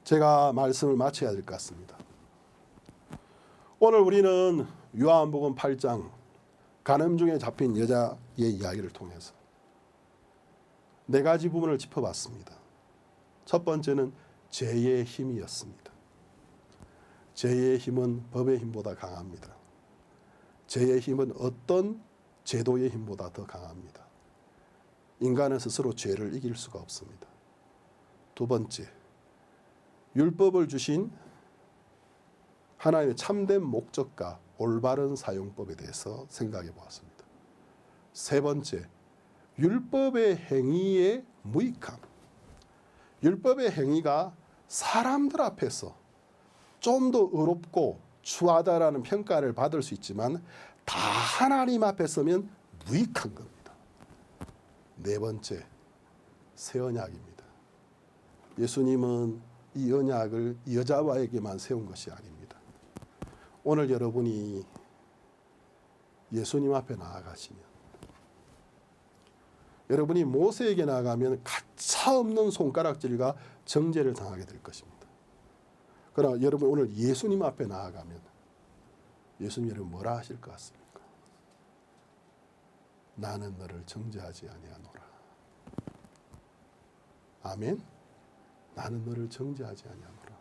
Speaker 1: 제가 말씀을 마쳐야 될 것 같습니다. 오늘 우리는 요한복음 8장 간음 중에 잡힌 여자의 이야기를 통해서 네 가지 부분을 짚어봤습니다. 첫 번째는 죄의 힘이었습니다. 죄의 힘은 법의 힘보다 강합니다. 죄의 힘은 어떤 제도의 힘보다 더 강합니다. 인간은 스스로 죄를 이길 수가 없습니다. 두 번째, 율법을 주신 하나님의 참된 목적과 올바른 사용법에 대해서 생각해 보았습니다. 세 번째, 율법의 행위의 무익함. 율법의 행위가 사람들 앞에서 좀 더 의롭고 추하다라는 평가를 받을 수 있지만 다 하나님 앞에 서면 무익한 겁니다. 네 번째, 새 언약입니다. 예수님은 이 언약을 여자와에게만 세운 것이 아닙니다. 오늘 여러분이 예수님 앞에 나아가시면, 여러분이 모세에게 나아가면 가차없는 손가락질과 정죄를 당하게 될 것입니다. 그러나 여러분 오늘 예수님 앞에 나아가면 예수님 여러분 뭐라 하실 것 같습니까? 나는 너를 정죄하지 아니하노라. 아멘. 나는 너를 정죄하지 아니하노라.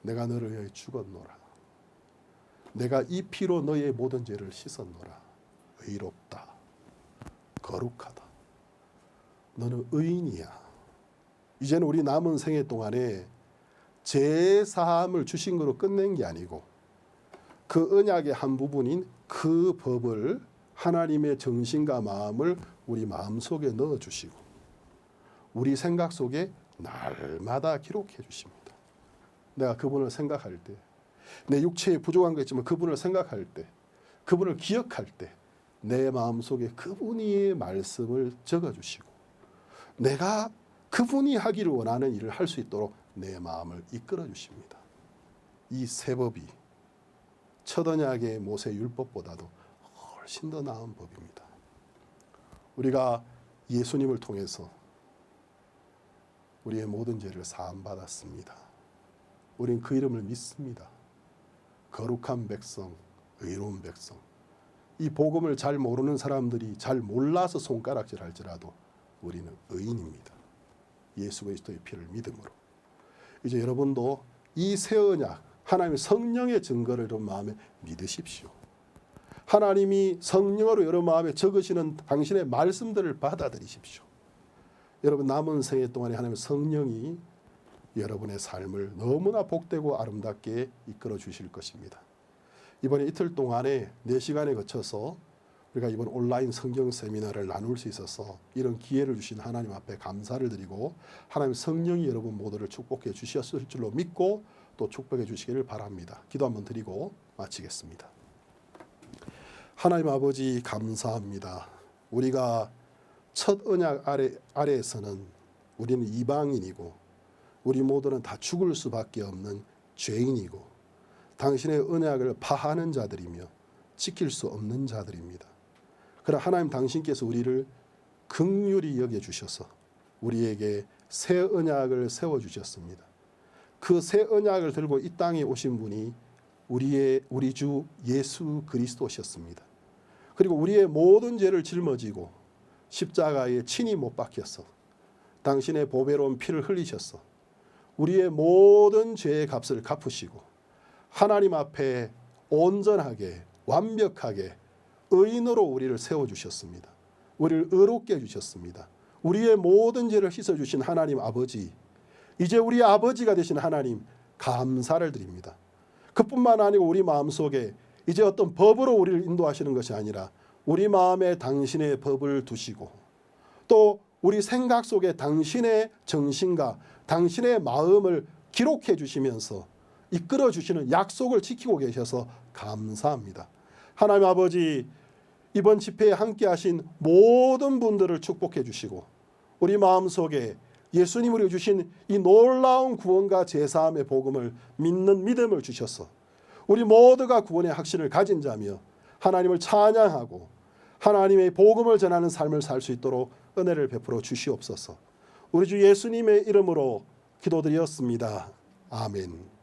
Speaker 1: 내가 너를 위하여 죽었노라. 내가 이 피로 너의 모든 죄를 씻었노라. 의롭다. 거룩하다. 너는 의인이야. 이제는 우리 남은 생애 동안에 죄 사함을 주신 거로 끝낸 게 아니고 그 언약의 한 부분인 그 법을 하나님의 정신과 마음을 우리 마음속에 넣어주시고 우리 생각 속에 날마다 기록해 주십니다. 내가 그분을 생각할 때, 내 육체에 부족한 거 있지만 그분을 생각할 때, 그분을 기억할 때 내 마음속에 그분의 말씀을 적어주시고 내가 그분이 하기를 원하는 일을 할 수 있도록 내 마음을 이끌어 주십니다. 이 새 법이 첫 언약의 모세 율법보다도 훨씬 더 나은 법입니다. 우리가 예수님을 통해서 우리의 모든 죄를 사함받았습니다. 우리는 그 이름을 믿습니다. 거룩한 백성, 의로운 백성. 이 복음을 잘 모르는 사람들이 잘 몰라서 손가락질 할지라도 우리는 의인입니다. 예수 그리스도의 피를 믿음으로. 이제 여러분도 이 새 언약, 하나님의 성령의 증거를 여러분 마음에 믿으십시오. 하나님이 성령으로 여러분 마음에 적으시는 당신의 말씀들을 받아들이십시오. 여러분 남은 생애 동안에 하나님의 성령이 여러분의 삶을 너무나 복되고 아름답게 이끌어 주실 것입니다. 이번에 이틀 동안에 4시간에 거쳐서 우리가 이번 온라인 성경 세미나를 나눌 수 있어서 이런 기회를 주신 하나님 앞에 감사를 드리고 하나님 성령이 여러분 모두를 축복해 주셨을 줄로 믿고 또 축복해 주시기를 바랍니다. 기도 한번 드리고 마치겠습니다. 하나님 아버지 감사합니다. 우리가 첫 언약 아래에서는 우리는 이방인이고 우리 모두는 다 죽을 수밖에 없는 죄인이고 당신의 언약을 파하는 자들이며 지킬 수 없는 자들입니다. 그러나 하나님 당신께서 우리를 긍휼히 여겨주셔서 우리에게 새 언약을 세워주셨습니다. 그 새 언약을 들고 이 땅에 오신 분이 우리 주 예수 그리스도셨습니다. 그리고 우리의 모든 죄를 짊어지고 십자가에 친히 못 박혀서 당신의 보배로운 피를 흘리셔서 우리의 모든 죄의 값을 갚으시고 하나님 앞에 온전하게 완벽하게 의인으로 우리를 세워주셨습니다. 우리를 의롭게 해주셨습니다. 우리의 모든 죄를 씻어주신 하나님 아버지, 이제 우리 아버지가 되신 하나님 감사를 드립니다. 그뿐만 아니고 우리 마음속에 이제 어떤 법으로 우리를 인도하시는 것이 아니라 우리 마음에 당신의 법을 두시고 또 우리 생각 속에 당신의 정신과 당신의 마음을 기록해 주시면서 이끌어 주시는 약속을 지키고 계셔서 감사합니다. 하나님 아버지, 이번 집회에 함께 하신 모든 분들을 축복해 주시고 우리 마음속에 예수님 우리 주신 이 놀라운 구원과 제사함의 복음을 믿는 믿음을 주셔서 우리 모두가 구원의 확신을 가진 자며 하나님을 찬양하고 하나님의 복음을 전하는 삶을 살 수 있도록 은혜를 베풀어 주시옵소서. 우리 주 예수님의 이름으로 기도드렸습니다. 아멘.